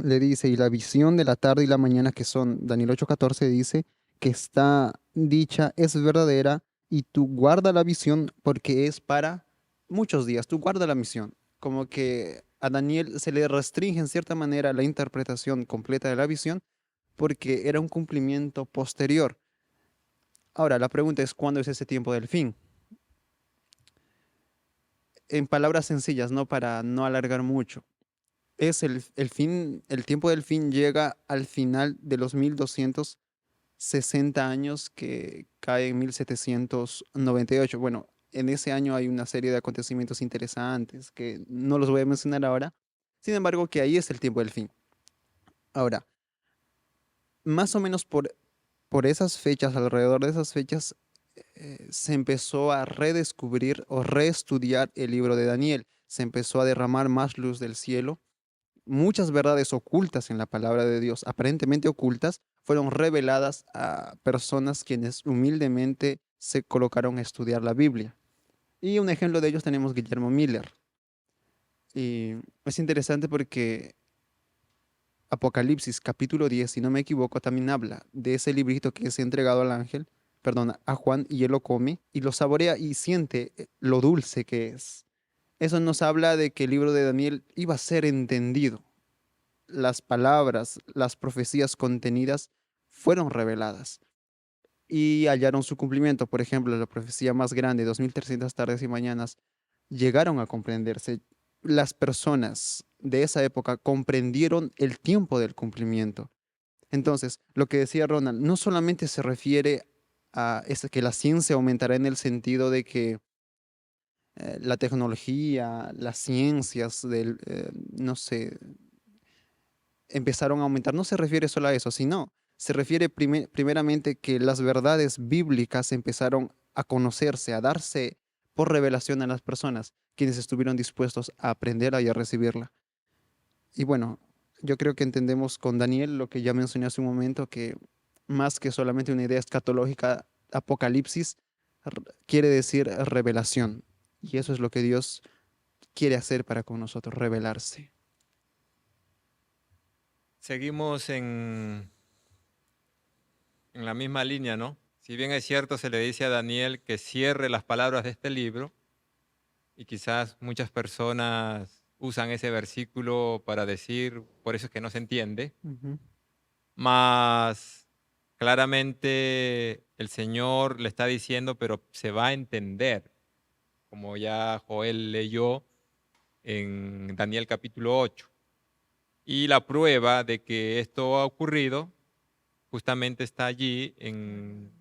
le dice, y la visión de la tarde y la mañana, que son, Daniel 8:14 dice, que está dicha, es verdadera, y tú guarda la visión porque es para muchos días, tú guarda la misión. Como que a Daniel se le restringe en cierta manera la interpretación completa de la visión porque era un cumplimiento posterior. Ahora, la pregunta es, ¿cuándo es ese tiempo del fin? En palabras sencillas, no para no alargar mucho. Es el fin, el tiempo del fin llega al final de los 1260 años que cae en 1798. Bueno, en ese año hay una serie de acontecimientos interesantes que no los voy a mencionar ahora. Sin embargo, que ahí es el tiempo del fin. Ahora, más o menos por esas fechas, alrededor de esas fechas, se empezó a redescubrir o reestudiar el libro de Daniel. Se empezó a derramar más luz del cielo. Muchas verdades ocultas en la palabra de Dios, aparentemente ocultas, fueron reveladas a personas quienes humildemente se colocaron a estudiar la Biblia. Y un ejemplo de ellos tenemos Guillermo Miller. Y es interesante porque Apocalipsis capítulo 10, si no me equivoco, también habla de ese librito que es entregado al ángel, perdón, a Juan, y él lo come y lo saborea y siente lo dulce que es. Eso nos habla de que el libro de Daniel iba a ser entendido. Las palabras, las profecías contenidas fueron reveladas y hallaron su cumplimiento. Por ejemplo, la profecía más grande, 2300 tardes y mañanas, llegaron a comprenderse. Las personas de esa época comprendieron el tiempo del cumplimiento. Entonces, lo que decía Ronald, no solamente se refiere a que la ciencia aumentará en el sentido de que la tecnología, las ciencias no sé, empezaron a aumentar. No se refiere solo a eso, sino se refiere primeramente que las verdades bíblicas empezaron a conocerse, a darse por revelación a las personas, quienes estuvieron dispuestos a aprenderla y a recibirla. Y bueno, yo creo que entendemos con Daniel lo que ya mencioné hace un momento, que más que solamente una idea escatológica, Apocalipsis quiere decir revelación. Y eso es lo que Dios quiere hacer para con nosotros, revelarse.
Seguimos en la misma línea, ¿no? Si bien es cierto, se le dice a Daniel que cierre las palabras de este libro, y quizás muchas personas usan ese versículo para decir, por eso es que no se entiende,
Ujú.
mas claramente el Señor le está diciendo, pero se va a entender, como ya Joel leyó en Daniel capítulo 8. Y la prueba de que esto ha ocurrido justamente está allí en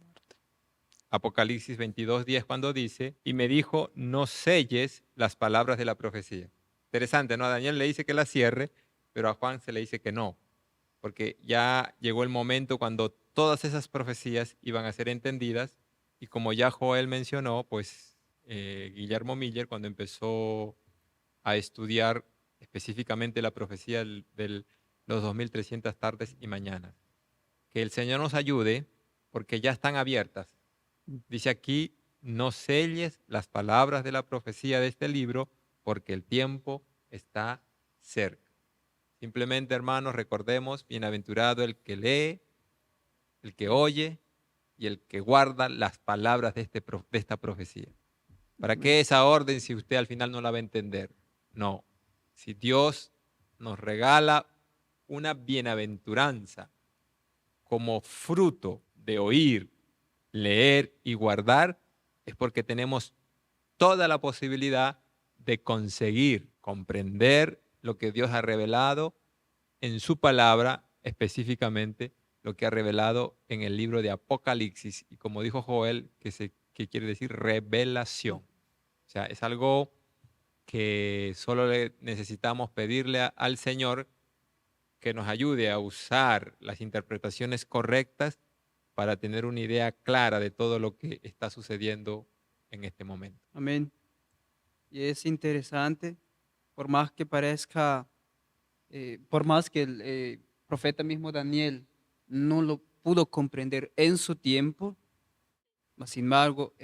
Apocalipsis 22:10, cuando dice, y me dijo, no selles las palabras de la profecía. Interesante, ¿no? A Daniel le dice que la cierre, pero a Juan se le dice que no, porque ya llegó el momento cuando todas esas profecías iban a ser entendidas, y como ya Joel mencionó, pues Guillermo Miller, cuando empezó a estudiar específicamente la profecía de los 2300 tardes y mañanas. Que el Señor nos ayude, porque ya están abiertas. Dice aquí, no selles las palabras de la profecía de este libro, porque el tiempo está cerca. Simplemente, hermanos, recordemos, bienaventurado el que lee, el que oye y el que guarda las palabras de esta profecía. ¿Para
Amén.
qué esa orden si usted al final no la va a entender? No. Si Dios nos regala una bienaventuranza como fruto de oír, leer y guardar, es porque tenemos toda la posibilidad de conseguir comprender lo que Dios ha revelado en su palabra, específicamente lo que ha revelado en el libro de Apocalipsis, y como dijo Joel, que quiere decir revelación. O sea, es algo que solo necesitamos pedirle al Señor que nos ayude a usar las interpretaciones correctas para tener una idea clara de todo lo que está sucediendo en este momento.
Amén. Y es interesante, por más que parezca Por más que el profeta mismo Daniel no lo pudo comprender en su tiempo, mas sin embargo,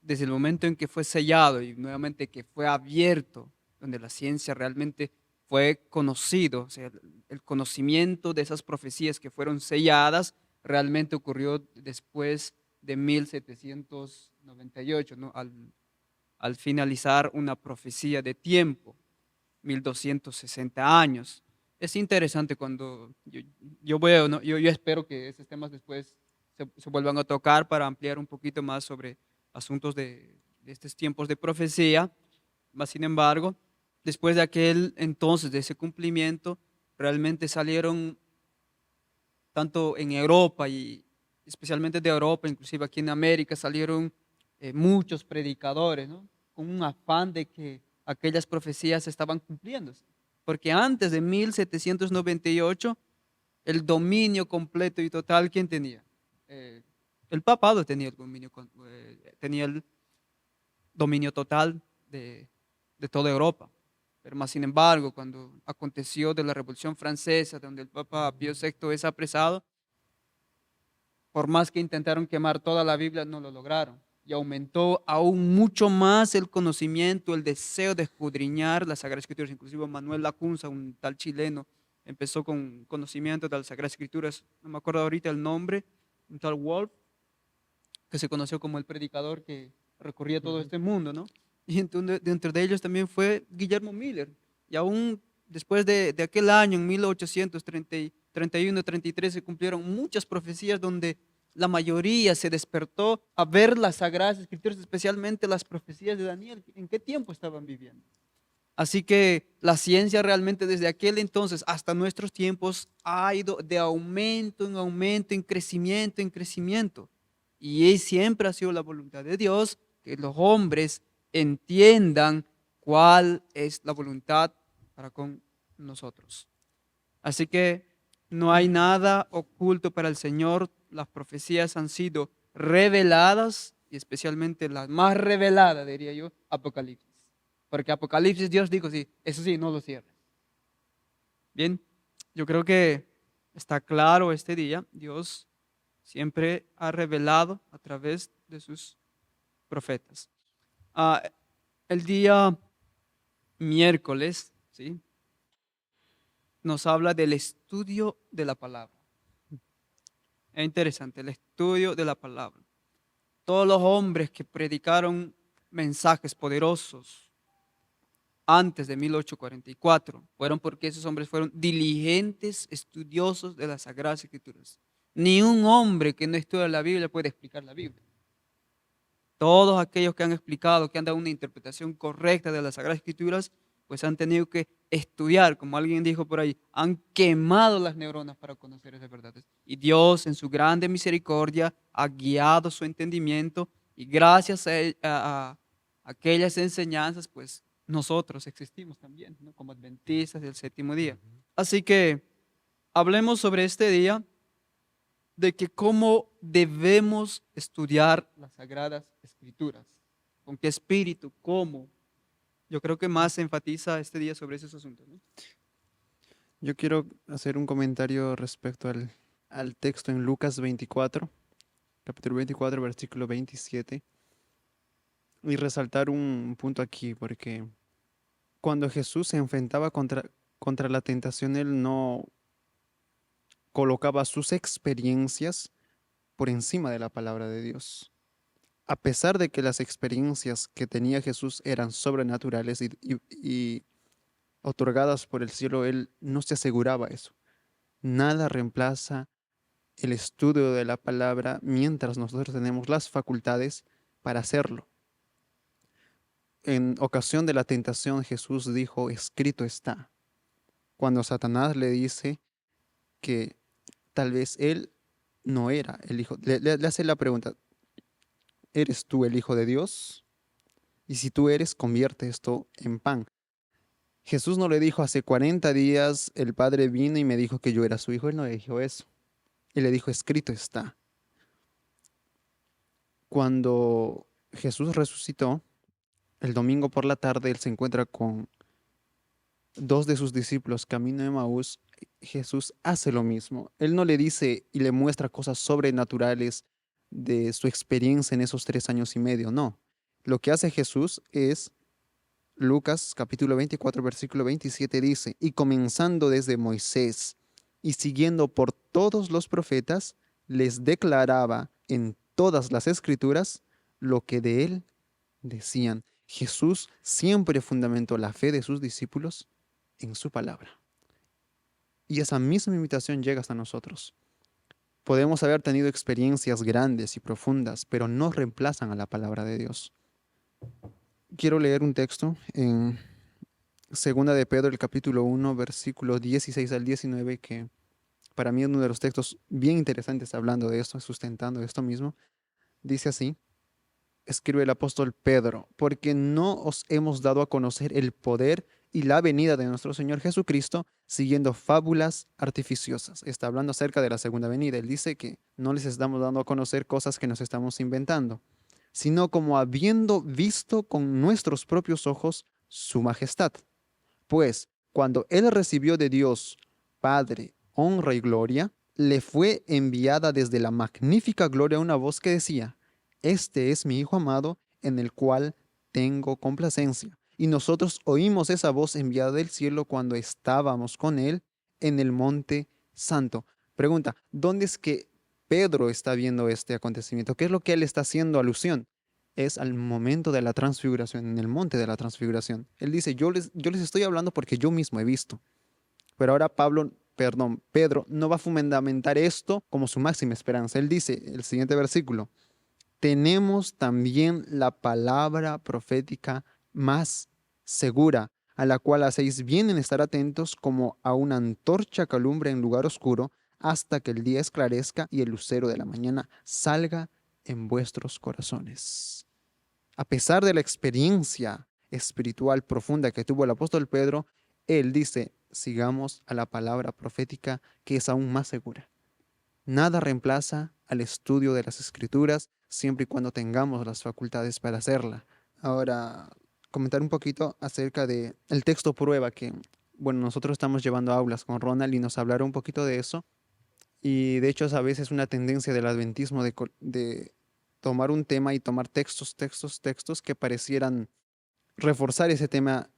desde el momento en que fue sellado y nuevamente que fue abierto, donde la ciencia realmente fue conocido, o sea, el conocimiento de esas profecías que fueron selladas realmente ocurrió después de 1798, ¿no? Al finalizar una profecía de tiempo, 1260 años. Es interesante cuando yo veo, ¿no? Yo espero que esos temas después se vuelvan a tocar para ampliar un poquito más sobre asuntos de estos tiempos de profecía. Mas, sin embargo, después de aquel entonces, de ese cumplimiento, realmente salieron tanto en Europa y especialmente de Europa, inclusive aquí en América, salieron muchos predicadores, ¿no? Con un afán de que aquellas profecías estaban cumpliéndose. Porque antes de 1798, el dominio completo y total, ¿quién tenía? Eh, el papado tenía el dominio, tenía el dominio total de toda Europa. Pero más sin embargo, cuando aconteció de la Revolución Francesa, donde el Papa Pío VI es apresado, por más que intentaron quemar toda la Biblia, no lo lograron. Y aumentó aún mucho más el conocimiento, el deseo de escudriñar las Sagradas Escrituras. Inclusive Manuel Lacunza, un tal chileno, empezó con conocimiento de las Sagradas Escrituras. No me acuerdo ahorita el nombre, un tal Wolf, que se conoció como el predicador que recorría todo este mundo, ¿no? Y entonces, dentro de ellos también fue Guillermo Miller. Y aún después de aquel año, en 1831, 33, se cumplieron muchas profecías donde la mayoría se despertó a ver las Sagradas Escrituras, especialmente las profecías de Daniel. ¿En qué tiempo estaban viviendo? Así que la ciencia realmente desde aquel entonces hasta nuestros tiempos ha ido de aumento en aumento, en crecimiento en crecimiento. Y siempre ha sido la voluntad de Dios que los hombres entiendan cuál es la voluntad para con nosotros. Así que no hay nada oculto para el Señor. Las profecías han sido reveladas y especialmente las más reveladas, diría yo, Apocalipsis. Porque Apocalipsis Dios dijo, sí, eso sí, no lo cierres. Bien, yo creo que está claro este día. Dios siempre ha revelado a través de sus profetas. El día miércoles, ¿sí? Nos habla del estudio de la palabra. Es interesante, el estudio de la palabra. Todos los hombres que predicaron mensajes poderosos antes de 1844 fueron porque esos hombres fueron diligentes estudiosos de las Sagradas Escrituras. Ni un hombre que no estudia la Biblia puede explicar la Biblia. Todos aquellos que han explicado, que han dado una interpretación correcta de las Sagradas Escrituras, pues han tenido que estudiar, como alguien dijo por ahí, han quemado las neuronas para conocer esas verdades. Y Dios, en su grande misericordia, ha guiado su entendimiento y gracias a aquellas enseñanzas, pues nosotros existimos también, ¿no? Como adventistas del séptimo día. Así que hablemos sobre este día de que cómo debemos estudiar las Sagradas Escrituras, con qué espíritu, cómo. Yo creo que más se enfatiza este día sobre esos asuntos, ¿no?
Yo quiero hacer un comentario respecto al texto en Lucas 24, capítulo 24, versículo 27, y resaltar un punto aquí, porque cuando Jesús se enfrentaba contra la tentación, él no colocaba sus experiencias por encima de la palabra de Dios. A pesar de que las experiencias que tenía Jesús eran sobrenaturales y otorgadas por el cielo, él no se aseguraba eso. Nada reemplaza el estudio de la palabra mientras nosotros tenemos las facultades para hacerlo. En ocasión de la tentación, Jesús dijo, escrito está. Cuando Satanás le dice que tal vez él no era el hijo, le hace la pregunta, ¿eres tú el hijo de Dios? Y si tú eres, convierte esto en pan. Jesús no le dijo, hace 40 días el Padre vino y me dijo que yo era su hijo. Él no le dijo eso. Él le dijo, escrito está. Cuando Jesús resucitó, el domingo por la tarde, él se encuentra con dos de sus discípulos camino a Emaús, Jesús hace lo mismo. Él no le dice y le muestra cosas sobrenaturales de su experiencia en esos 3 años y medio, no. Lo que hace Jesús es, Lucas capítulo 24, versículo 27 dice, y comenzando desde Moisés y siguiendo por todos los profetas, les declaraba en todas las escrituras lo que de él decían. Jesús siempre fundamentó la fe de sus discípulos en su palabra. Y esa misma invitación llega hasta nosotros. Podemos haber tenido experiencias grandes y profundas, pero no reemplazan a la palabra de Dios. Quiero leer un texto en Segunda de Pedro, el capítulo 1, versículos 16 al 19, que para mí es uno de los textos bien interesantes hablando de esto, sustentando esto mismo. Dice así, escribe el apóstol Pedro, porque no os hemos dado a conocer el poder y la venida de nuestro Señor Jesucristo siguiendo fábulas artificiosas. Está hablando acerca de la segunda venida. Él dice que no les estamos dando a conocer cosas que nos estamos inventando, sino como habiendo visto con nuestros propios ojos su majestad. Pues cuando él recibió de Dios, Padre, honra y gloria, le fue enviada desde la magnífica gloria una voz que decía, este es mi Hijo amado, en el cual tengo complacencia. Y nosotros oímos esa voz enviada del cielo cuando estábamos con él en el monte santo. Pregunta, ¿dónde es que Pedro está viendo este acontecimiento? ¿Qué es lo que él está haciendo alusión? Es al momento de la transfiguración, en el monte de la transfiguración. Él dice, yo les estoy hablando porque yo mismo he visto. Pero ahora Pedro no va a fundamentar esto como su máxima esperanza. Él dice, el siguiente versículo, tenemos también la palabra profética más segura, a la cual hacéis bien en estar atentos como a una antorcha que alumbra en lugar oscuro, hasta que el día esclarezca y el lucero de la mañana salga en vuestros corazones. A pesar de la experiencia espiritual profunda que tuvo el apóstol Pedro, él dice, sigamos a la palabra profética que es aún más segura. Nada reemplaza al estudio de las escrituras siempre y cuando tengamos las facultades para hacerla. Ahora, comentar un poquito acerca de el texto prueba que, bueno, nosotros estamos llevando aulas con Ronald y nos hablaron un poquito de eso. Y de hecho, a veces es una tendencia del adventismo de tomar un tema y tomar textos que parecieran reforzar ese tema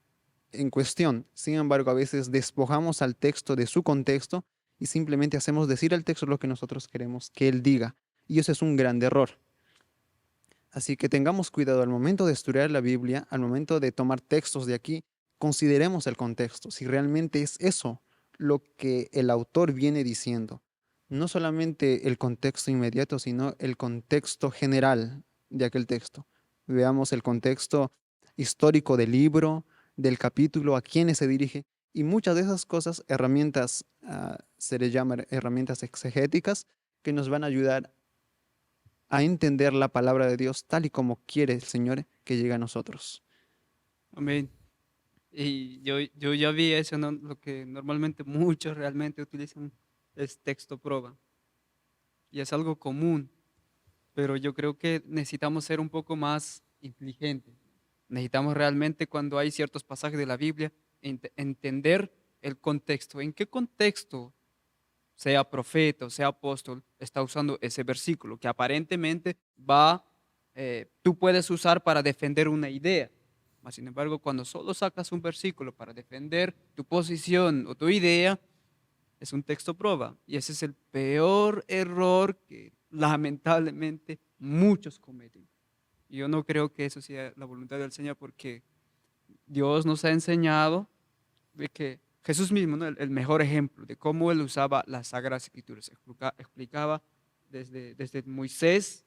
en cuestión. Sin embargo, a veces despojamos al texto de su contexto y simplemente hacemos decir al texto lo que nosotros queremos que él diga. Y eso es un gran error. Así que tengamos cuidado al momento de estudiar la Biblia, al momento de tomar textos de aquí, consideremos el contexto, si realmente es eso lo que el autor viene diciendo. No solamente el contexto inmediato, sino el contexto general de aquel texto. Veamos el contexto histórico del libro, del capítulo, a quiénes se dirige, y muchas de esas cosas, herramientas, se les llama herramientas exegéticas, que nos van a ayudar a entender la palabra de Dios tal y como quiere el Señor que llegue a nosotros.
Amén. Y yo ya vi eso, ¿no? Lo que normalmente muchos realmente utilizan es texto prueba. Y es algo común, pero yo creo que necesitamos ser un poco más inteligentes. Necesitamos realmente cuando hay ciertos pasajes de la Biblia entender el contexto. ¿En qué contexto, sea profeta o sea apóstol, está usando ese versículo que aparentemente tú puedes usar para defender una idea? Mas, sin embargo, cuando solo sacas un versículo para defender tu posición o tu idea, es un texto prueba. Y ese es el peor error que lamentablemente muchos cometen. Y yo no creo que eso sea la voluntad del Señor, porque Dios nos ha enseñado de que Jesús mismo, ¿no? El mejor ejemplo de cómo él usaba las Sagradas Escrituras. Explicaba desde Moisés,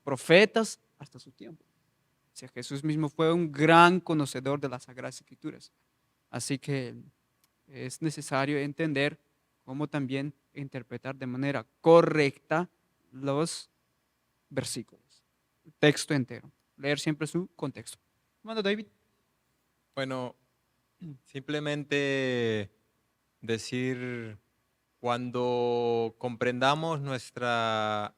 profetas, hasta su tiempo. O sea, Jesús mismo fue un gran conocedor de las Sagradas Escrituras. Así que es necesario entender cómo también interpretar de manera correcta los versículos, el texto entero. Leer siempre su contexto. Hermano David.
Bueno, simplemente decir, cuando comprendamos nuestra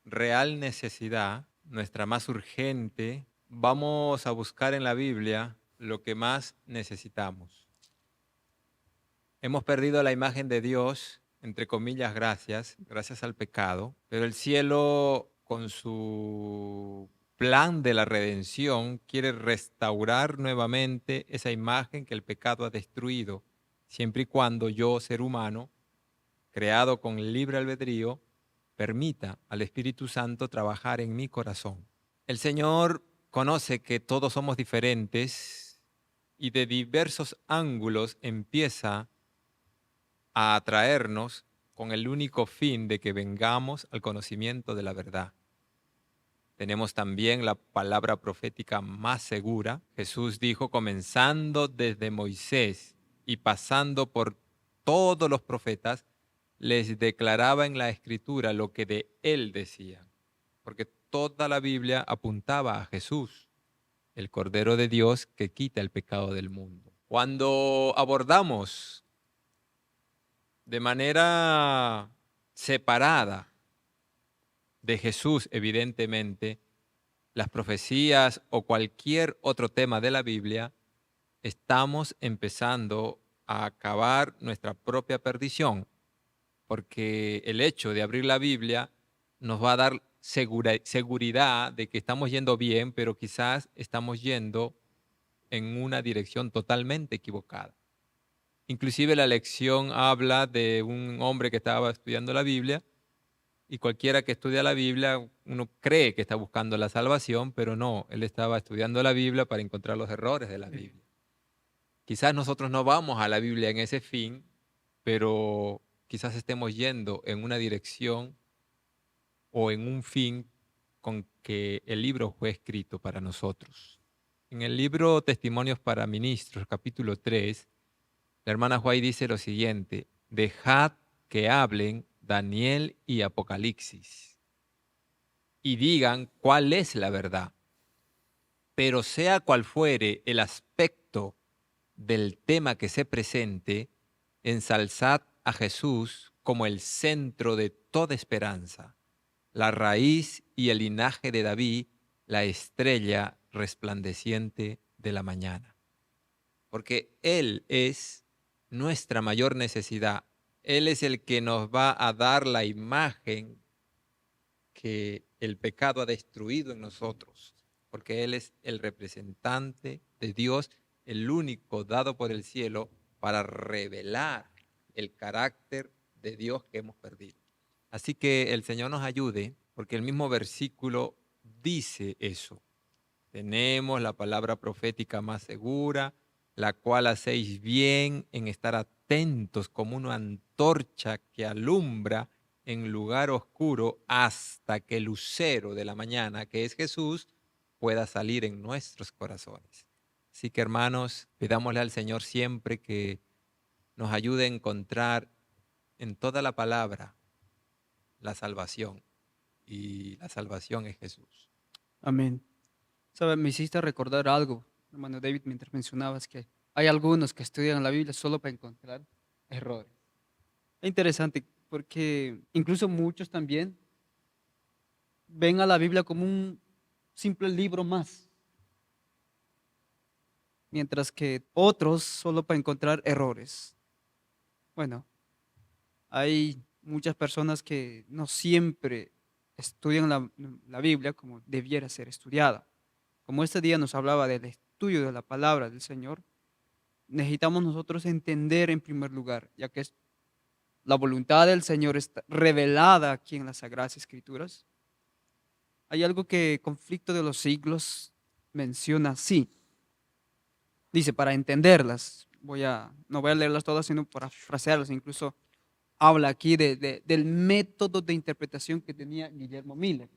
real necesidad, nuestra más urgente, vamos a buscar en la Biblia lo que más necesitamos. Hemos perdido la imagen de Dios, entre comillas, gracias al pecado, pero el cielo, con su plan de la redención, quiere restaurar nuevamente esa imagen que el pecado ha destruido, siempre y cuando yo, ser humano, creado con libre albedrío, permita al Espíritu Santo trabajar en mi corazón. El Señor conoce que todos somos diferentes y de diversos ángulos empieza a atraernos con el único fin de que vengamos al conocimiento de la verdad. Tenemos también la palabra profética más segura. Jesús dijo, comenzando desde Moisés y pasando por todos los profetas, les declaraba en la Escritura lo que de él decían. Porque toda la Biblia apuntaba a Jesús, el Cordero de Dios que quita el pecado del mundo. Cuando abordamos de manera separada de Jesús, evidentemente, las profecías o cualquier otro tema de la Biblia, estamos empezando a acabar nuestra propia perdición, porque el hecho de abrir la Biblia nos va a dar seguridad de que estamos yendo bien, pero quizás estamos yendo en una dirección totalmente equivocada. Inclusive la lección habla de un hombre que estaba estudiando la Biblia y cualquiera que estudia la Biblia, uno cree que está buscando la salvación, pero no, él estaba estudiando la Biblia para encontrar los errores de la Biblia. Quizás nosotros no vamos a la Biblia en ese fin, pero quizás estemos yendo en una dirección o en un fin con que el libro fue escrito para nosotros. En el libro Testimonios para Ministros, capítulo 3, la hermana White dice lo siguiente: dejad que hablen Daniel y Apocalipsis y digan cuál es la verdad. Pero sea cual fuere el aspecto del tema que se presente, ensalzad a Jesús como el centro de toda esperanza, la raíz y el linaje de David, la estrella resplandeciente de la mañana. Porque Él es nuestra mayor necesidad. Él es el que nos va a dar la imagen que el pecado ha destruido en nosotros, porque Él es el representante de Dios, el único dado por el cielo para revelar el carácter de Dios que hemos perdido. Así que el Señor nos ayude, porque el mismo versículo dice eso. Tenemos la palabra profética más segura, la cual hacéis bien en estar atentos como una antorcha que alumbra en lugar oscuro hasta que el lucero de la mañana, que es Jesús, pueda salir en nuestros corazones. Así que, hermanos, pidámosle al Señor siempre que nos ayude a encontrar en toda la palabra la salvación, y la salvación es Jesús.
Amén. ¿Sabes? Me hiciste recordar algo, hermano David, mientras mencionabas que hay algunos que estudian la Biblia solo para encontrar errores. Es interesante porque incluso muchos también ven a la Biblia como un simple libro más, mientras que otros solo para encontrar errores. Bueno, hay muchas personas que no siempre estudian la Biblia como debiera ser estudiada. Como este día nos hablaba del estudio de la palabra del Señor, necesitamos nosotros entender en primer lugar, ya que la voluntad del Señor está revelada aquí en las Sagradas Escrituras. Hay algo que Conflicto de los Siglos menciona así. Dice, para entenderlas, no voy a leerlas todas, sino para frasearlas. Incluso habla aquí del método de interpretación que tenía Guillermo Miller,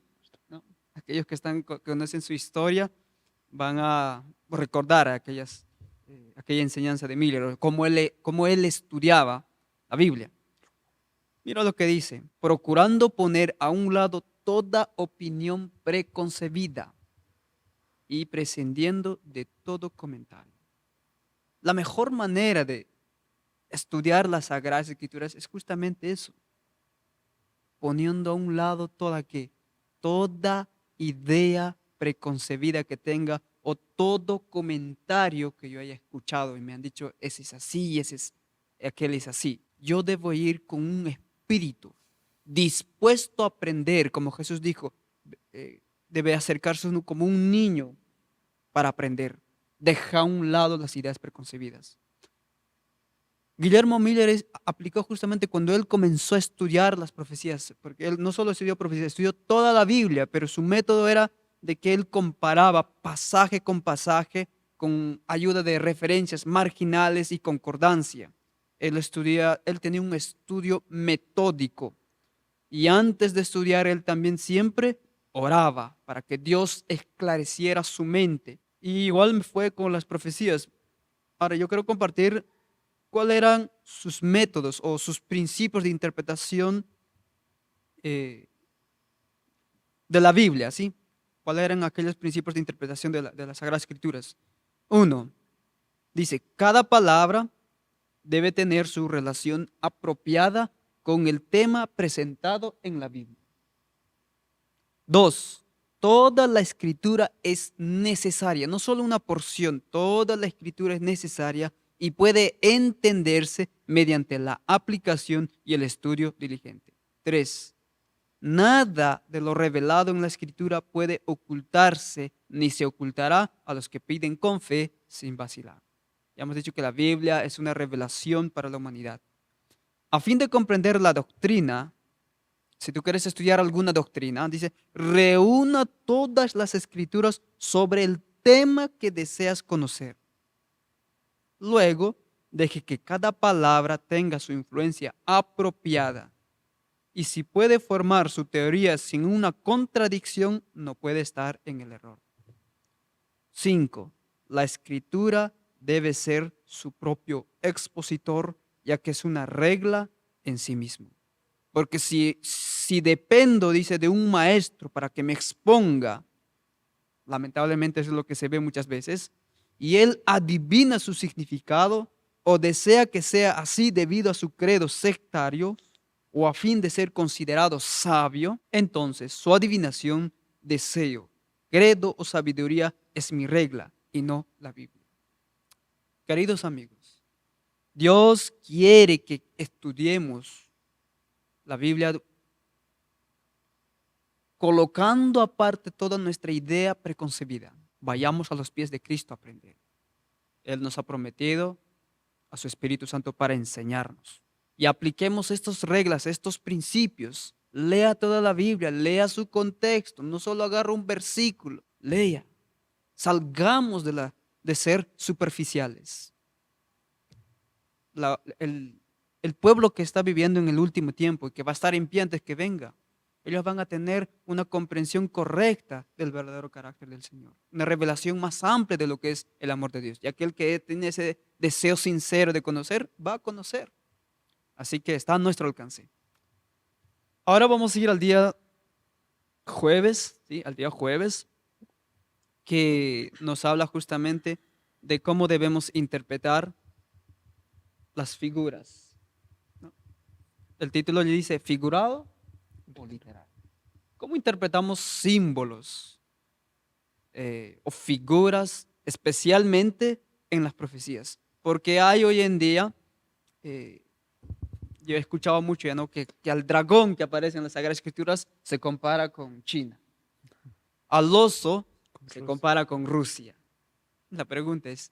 ¿no? Aquellos que conocen su historia van a recordar aquella enseñanza de Miller, cómo él estudiaba la Biblia. Mira lo que dice: procurando poner a un lado toda opinión preconcebida y prescindiendo de todo comentario. La mejor manera de estudiar las Sagradas Escrituras es justamente eso, poniendo a un lado toda idea preconcebida que tenga o todo comentario que yo haya escuchado y me han dicho, ese es así, ese aquel dice así: yo debo ir con un espíritu dispuesto a aprender, como Jesús dijo, debe acercarse uno como un niño para aprender. Deja a un lado las ideas preconcebidas. Guillermo Miller aplicó justamente cuando él comenzó a estudiar las profecías, porque él no solo estudió profecías, estudió toda la Biblia, pero su método era de que él comparaba pasaje con pasaje con ayuda de referencias marginales y concordancia. Él tenía un estudio metódico y antes de estudiar él también siempre oraba para que Dios esclareciera su mente. Y igual me fue con las profecías. Ahora yo quiero compartir cuáles eran sus métodos o sus principios de interpretación de la Biblia, ¿sí? ¿Cuáles eran aquellos principios de interpretación de las Sagradas Escrituras? Uno, dice, cada palabra debe tener su relación apropiada con el tema presentado en la Biblia. Dos, toda la escritura es necesaria, no solo una porción, toda la escritura es necesaria y puede entenderse mediante la aplicación y el estudio diligente. Tres, nada de lo revelado en la escritura puede ocultarse ni se ocultará a los que piden con fe sin vacilar. Ya hemos dicho que la Biblia es una revelación para la humanidad. A fin de comprender la doctrina, si tú quieres estudiar alguna doctrina, dice, reúna todas las escrituras sobre el tema que deseas conocer. Luego, deje que cada palabra tenga su influencia apropiada. Y si puede formar su teoría sin una contradicción, no puede estar en el error. 5. La escritura debe ser su propio expositor, ya que es una regla en sí mismo. Porque si dependo, dice, de un maestro para que me exponga, lamentablemente eso es lo que se ve muchas veces, y él adivina su significado o desea que sea así debido a su credo sectario o a fin de ser considerado sabio, entonces su adivinación, deseo, credo o sabiduría es mi regla y no la Biblia. Queridos amigos, Dios quiere que estudiemos la Biblia colocando aparte toda nuestra idea preconcebida. Vayamos a los pies de Cristo a aprender. Él nos ha prometido a su Espíritu Santo para enseñarnos. Y apliquemos estas reglas, estos principios. Lea toda la Biblia, lea su contexto, no solo agarra un versículo, lea. Salgamos de ser superficiales. El pueblo que está viviendo en el último tiempo y que va a estar en pie antes que venga, ellos van a tener una comprensión correcta del verdadero carácter del Señor, una revelación más amplia de lo que es el amor de Dios. Y aquel que tiene ese deseo sincero de conocer, va a conocer. Así que está a nuestro alcance. Ahora vamos a ir al día jueves, ¿sí? Al día jueves, que nos habla justamente de cómo debemos interpretar las figuras, ¿no? El título le dice figurado o literal. ¿Cómo interpretamos símbolos o figuras, especialmente en las profecías? Porque hay hoy en día, yo he escuchado mucho ya, ¿no? que al dragón que aparece en las Sagradas Escrituras se compara con China. Al oso se compara con Rusia. La pregunta es,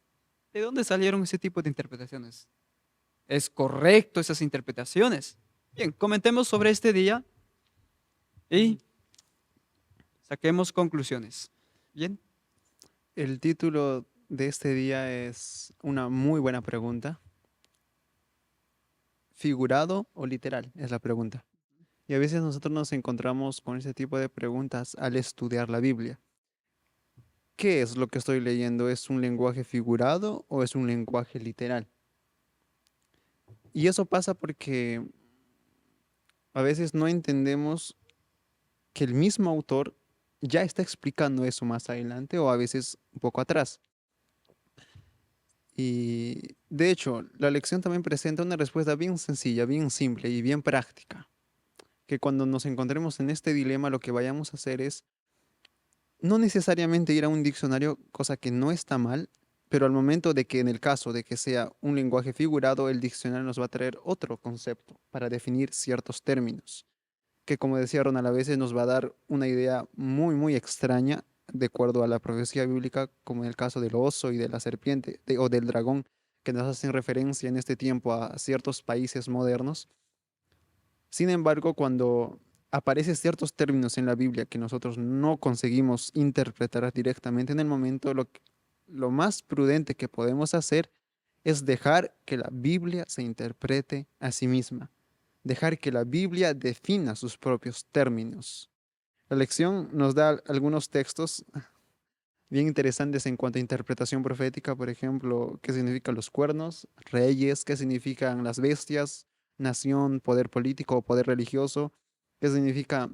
¿de dónde salieron ese tipo de interpretaciones? ¿Es correcto esas interpretaciones? Bien, comentemos sobre este día y saquemos conclusiones. Bien.
El título de este día es una muy buena pregunta. ¿Figurado o literal? Es la pregunta. Y a veces nosotros nos encontramos con ese tipo de preguntas al estudiar la Biblia. ¿Qué es lo que estoy leyendo? ¿Es un lenguaje figurado o es un lenguaje literal? Y eso pasa porque a veces no entendemos que el mismo autor ya está explicando eso más adelante o a veces un poco atrás. Y de hecho, la lección también presenta una respuesta bien sencilla, bien simple y bien práctica. Que cuando nos encontremos en este dilema, lo que vayamos a hacer es no necesariamente ir a un diccionario, cosa que no está mal, Pero al momento de que en el caso de que sea un lenguaje figurado, el diccionario nos va a traer otro concepto para definir ciertos términos, que como decía Ronald, a veces nos va a dar una idea muy, muy extraña de acuerdo a la profecía bíblica, como en el caso del oso y de la serpiente, o del dragón, que nos hacen referencia en este tiempo a ciertos países modernos. Sin embargo, cuando aparecen ciertos términos en la Biblia que nosotros no conseguimos interpretar directamente en el momento, lo más prudente que podemos hacer es dejar que la Biblia se interprete a sí misma, dejar que la Biblia defina sus propios términos. La lección nos da algunos textos bien interesantes en cuanto a interpretación profética, por ejemplo, qué significan los cuernos, reyes, qué significan las bestias, nación, poder político o poder religioso, qué significa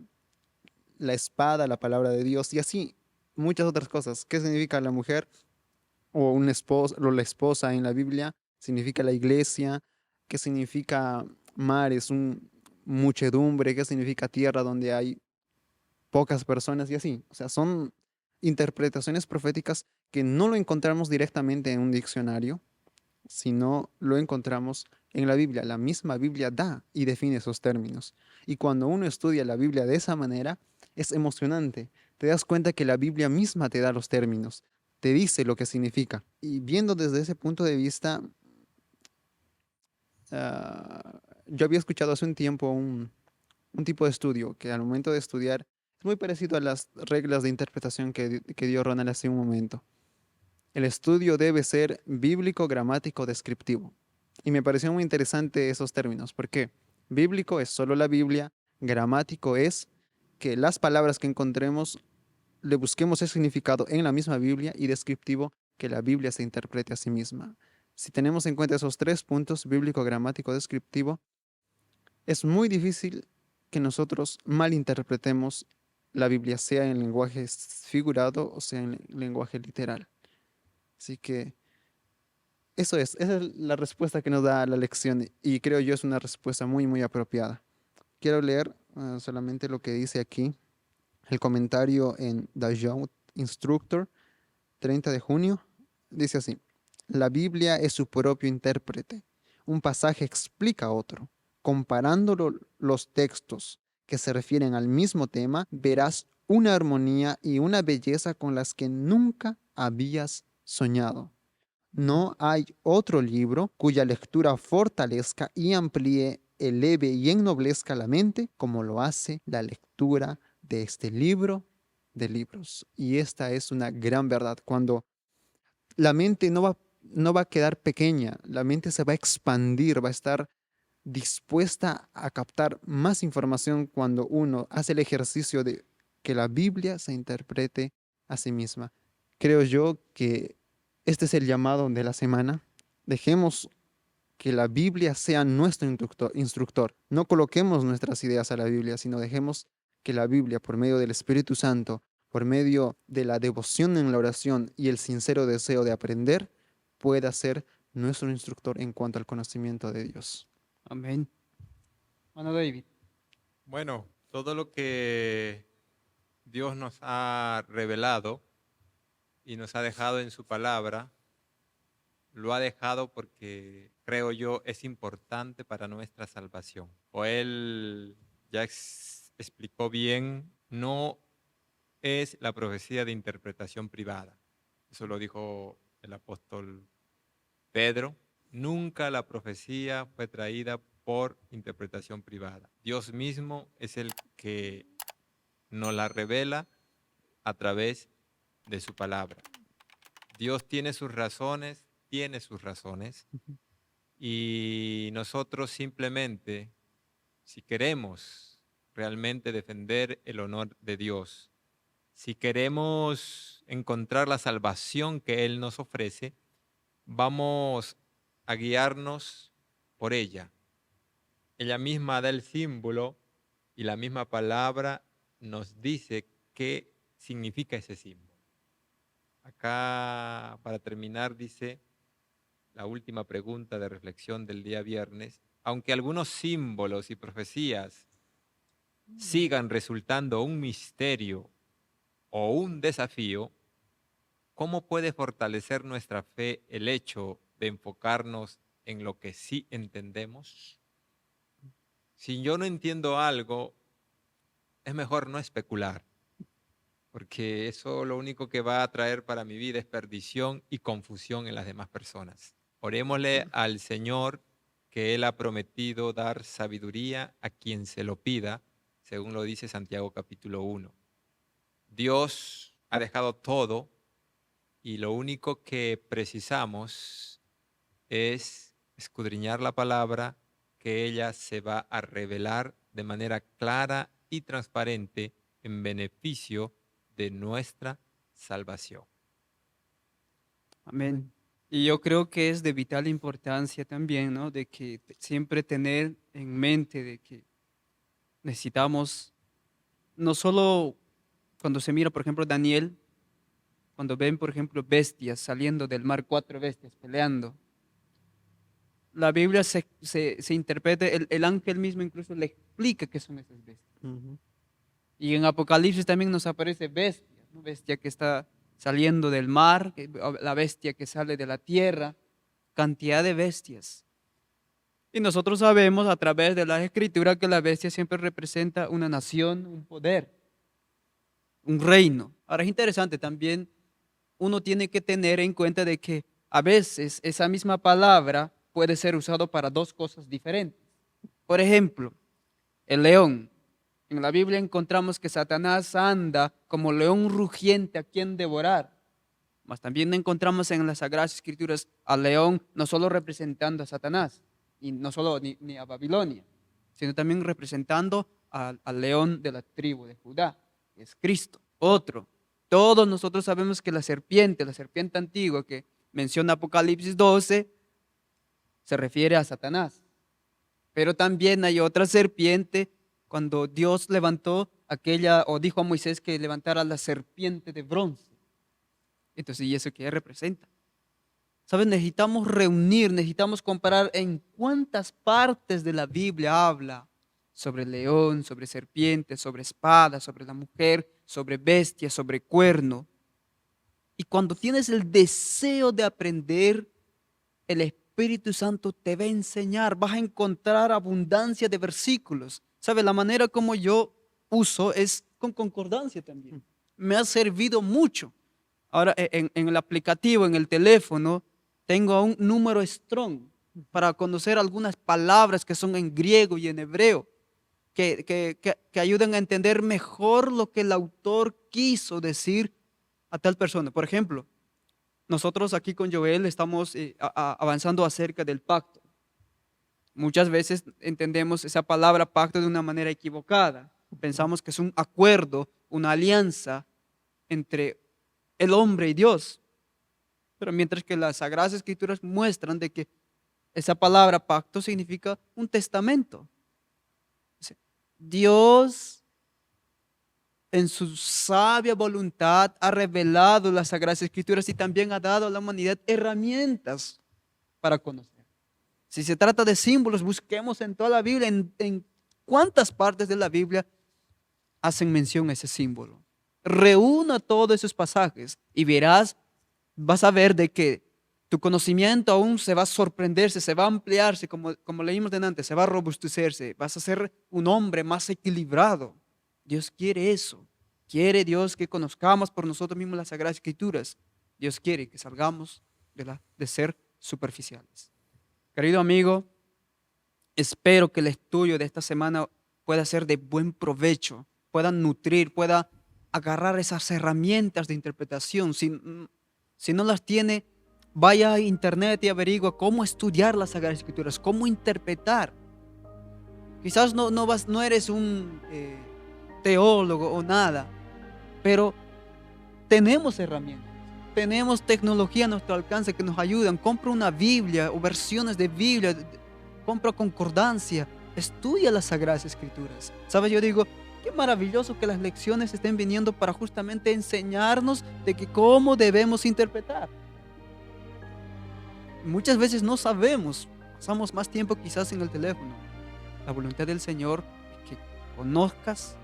la espada, la palabra de Dios y así muchas otras cosas. ¿Qué significa la mujer o un esposo, o la esposa en la Biblia? Significa la iglesia. ¿Qué significa mar? Es un muchedumbre. ¿Qué significa tierra donde hay pocas personas y así? O sea, son interpretaciones proféticas que no lo encontramos directamente en un diccionario, sino lo encontramos en la Biblia. La misma Biblia da y define esos términos. Y cuando uno estudia la Biblia de esa manera, es emocionante. Te das cuenta que la Biblia misma te da los términos, te dice lo que significa. Y viendo desde ese punto de vista, yo había escuchado hace un tiempo un tipo de estudio que al momento de estudiar es muy parecido a las reglas de interpretación que dio Ronald hace un momento. El estudio debe ser bíblico, gramático, descriptivo. Y me pareció muy interesante esos términos. ¿Por qué? Bíblico es solo la Biblia, gramático es que las palabras que encontremos le busquemos el significado en la misma Biblia y descriptivo que la Biblia se interprete a sí misma. Si tenemos en cuenta esos tres puntos, bíblico, gramático, descriptivo, es muy difícil que nosotros malinterpretemos la Biblia, sea en lenguaje figurado o sea en lenguaje literal. Así que esa es la respuesta que nos da la lección y creo yo es una respuesta muy, muy apropiada. Quiero leer solamente lo que dice aquí, el comentario en The Young Instructor, 30 de junio, dice así: la Biblia es su propio intérprete. Un pasaje explica otro. Comparándolo los textos que se refieren al mismo tema, verás una armonía y una belleza con las que nunca habías soñado. No hay otro libro cuya lectura fortalezca y amplíe, eleve y ennoblezca la mente como lo hace la lectura de este libro de libros. Y esta es una gran verdad. Cuando la mente no va a quedar pequeña, la mente se va a expandir, va a estar dispuesta a captar más información cuando uno hace el ejercicio de que la Biblia se interprete a sí misma. Creo yo que este es el llamado de la semana. Dejemos que la Biblia sea nuestro instructor. No coloquemos nuestras ideas a la Biblia, sino dejemos que la Biblia, por medio del Espíritu Santo, por medio de la devoción en la oración y el sincero deseo de aprender, pueda ser nuestro instructor en cuanto al conocimiento de Dios.
Amén. Bueno, David.
Bueno, todo lo que Dios nos ha revelado y nos ha dejado en su palabra, lo ha dejado porque, creo yo, es importante para nuestra salvación. O él ya explicó bien, no es la profecía de interpretación privada. Eso lo dijo el apóstol Pedro. Nunca la profecía fue traída por interpretación privada. Dios mismo es el que nos la revela a través de su palabra. Dios tiene sus razones, y nosotros simplemente, si queremos realmente defender el honor de Dios, si queremos encontrar la salvación que Él nos ofrece, vamos a guiarnos por ella. Ella misma da el símbolo y la misma palabra nos dice qué significa ese símbolo. Acá, para terminar, dice la última pregunta de reflexión del día viernes: aunque algunos símbolos y profecías sigan resultando un misterio o un desafío, ¿cómo puede fortalecer nuestra fe el hecho de enfocarnos en lo que sí entendemos? Si yo no entiendo algo, es mejor no especular, porque eso lo único que va a traer para mi vida es perdición y confusión en las demás personas. Orémosle al Señor, que Él ha prometido dar sabiduría a quien se lo pida, según lo dice Santiago capítulo 1. Dios ha dejado todo y lo único que precisamos es escudriñar la palabra, que ella se va a revelar de manera clara y transparente en beneficio de nuestra salvación.
Amén. Y yo creo que es de vital importancia también, ¿no? De que siempre tener en mente de que necesitamos, no solo cuando se mira, por ejemplo, Daniel, cuando ven, por ejemplo, bestias saliendo del mar, 4 bestias peleando, la Biblia se interpreta, el ángel mismo incluso le explica qué son esas bestias.
Ujú.
Y en Apocalipsis también nos aparece bestia, ¿no? Bestia que está saliendo del mar, la bestia que sale de la tierra, cantidad de bestias. Y nosotros sabemos a través de las escrituras que la bestia siempre representa una nación, un poder, un reino. Ahora es interesante también, uno tiene que tener en cuenta de que a veces esa misma palabra puede ser usada para 2 cosas diferentes. Por ejemplo, el león. En la Biblia encontramos que Satanás anda como león rugiente a quien devorar. Mas también encontramos en las Sagradas Escrituras al león no solo representando a Satanás, y no solo ni a Babilonia, sino también representando al león de la tribu de Judá, que es Cristo. Otro, todos nosotros sabemos que la serpiente antigua que menciona Apocalipsis 12, se refiere a Satanás. Pero también hay otra serpiente cuando Dios levantó aquella, o dijo a Moisés que levantara la serpiente de bronce. Entonces, ¿y eso qué representa? ¿Sabes? Necesitamos reunir, necesitamos comparar en cuántas partes de la Biblia habla sobre el león, sobre serpiente, sobre espada, sobre la mujer, sobre bestia, sobre cuerno. Y cuando tienes el deseo de aprender, el Espíritu Santo te va a enseñar, vas a encontrar abundancia de versículos. ¿Sabes? La manera como yo uso es con concordancia también. Me ha servido mucho. Ahora, en el aplicativo, en el teléfono, tengo un número Strong para conocer algunas palabras que son en griego y en hebreo, que ayudan a entender mejor lo que el autor quiso decir a tal persona. Por ejemplo, nosotros aquí con Joel estamos avanzando acerca del pacto. Muchas veces entendemos esa palabra pacto de una manera equivocada. Pensamos que es un acuerdo, una alianza entre el hombre y Dios. Pero mientras que las Sagradas Escrituras muestran de que esa palabra pacto significa un testamento. Dios, en su sabia voluntad, ha revelado las Sagradas Escrituras y también ha dado a la humanidad herramientas para conocer. Si se trata de símbolos, busquemos en toda la Biblia, en cuántas partes de la Biblia hacen mención a ese símbolo. Reúna todos esos pasajes y verás, vas a ver de que tu conocimiento aún se va a sorprenderse, se va a ampliarse, como leímos delante, se va a robustecerse, vas a ser un hombre más equilibrado. Dios quiere eso. Quiere Dios que conozcamos por nosotros mismos las Sagradas Escrituras. Dios quiere que salgamos de ser superficiales. Querido amigo, espero que el estudio de esta semana pueda ser de buen provecho, pueda nutrir, pueda agarrar esas herramientas de interpretación. Si no las tiene, vaya a internet y averigua cómo estudiar las Sagradas Escrituras, cómo interpretar. Quizás no eres un teólogo o nada, pero tenemos herramientas. Tenemos tecnología a nuestro alcance que nos ayudan. Compra una Biblia o versiones de Biblia, compra concordancia, estudia las Sagradas Escrituras. ¿Sabes? Yo digo, qué maravilloso que las lecciones estén viniendo para justamente enseñarnos de que cómo debemos interpretar. Muchas veces no sabemos, pasamos más tiempo quizás en el teléfono. La voluntad del Señor es que conozcas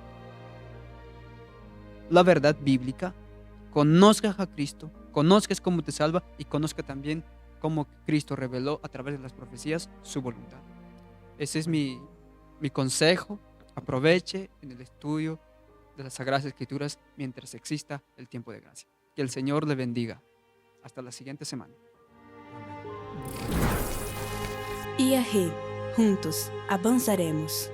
la verdad bíblica, conozcas a Cristo conozcas cómo te salva y conozca también cómo Cristo reveló a través de las profecías su voluntad. Ese es mi consejo. Aproveche en el estudio de las Sagradas Escrituras mientras exista el tiempo de gracia. Que el Señor le bendiga. Hasta la siguiente semana.
Amén.
IAG, juntos avanzaremos.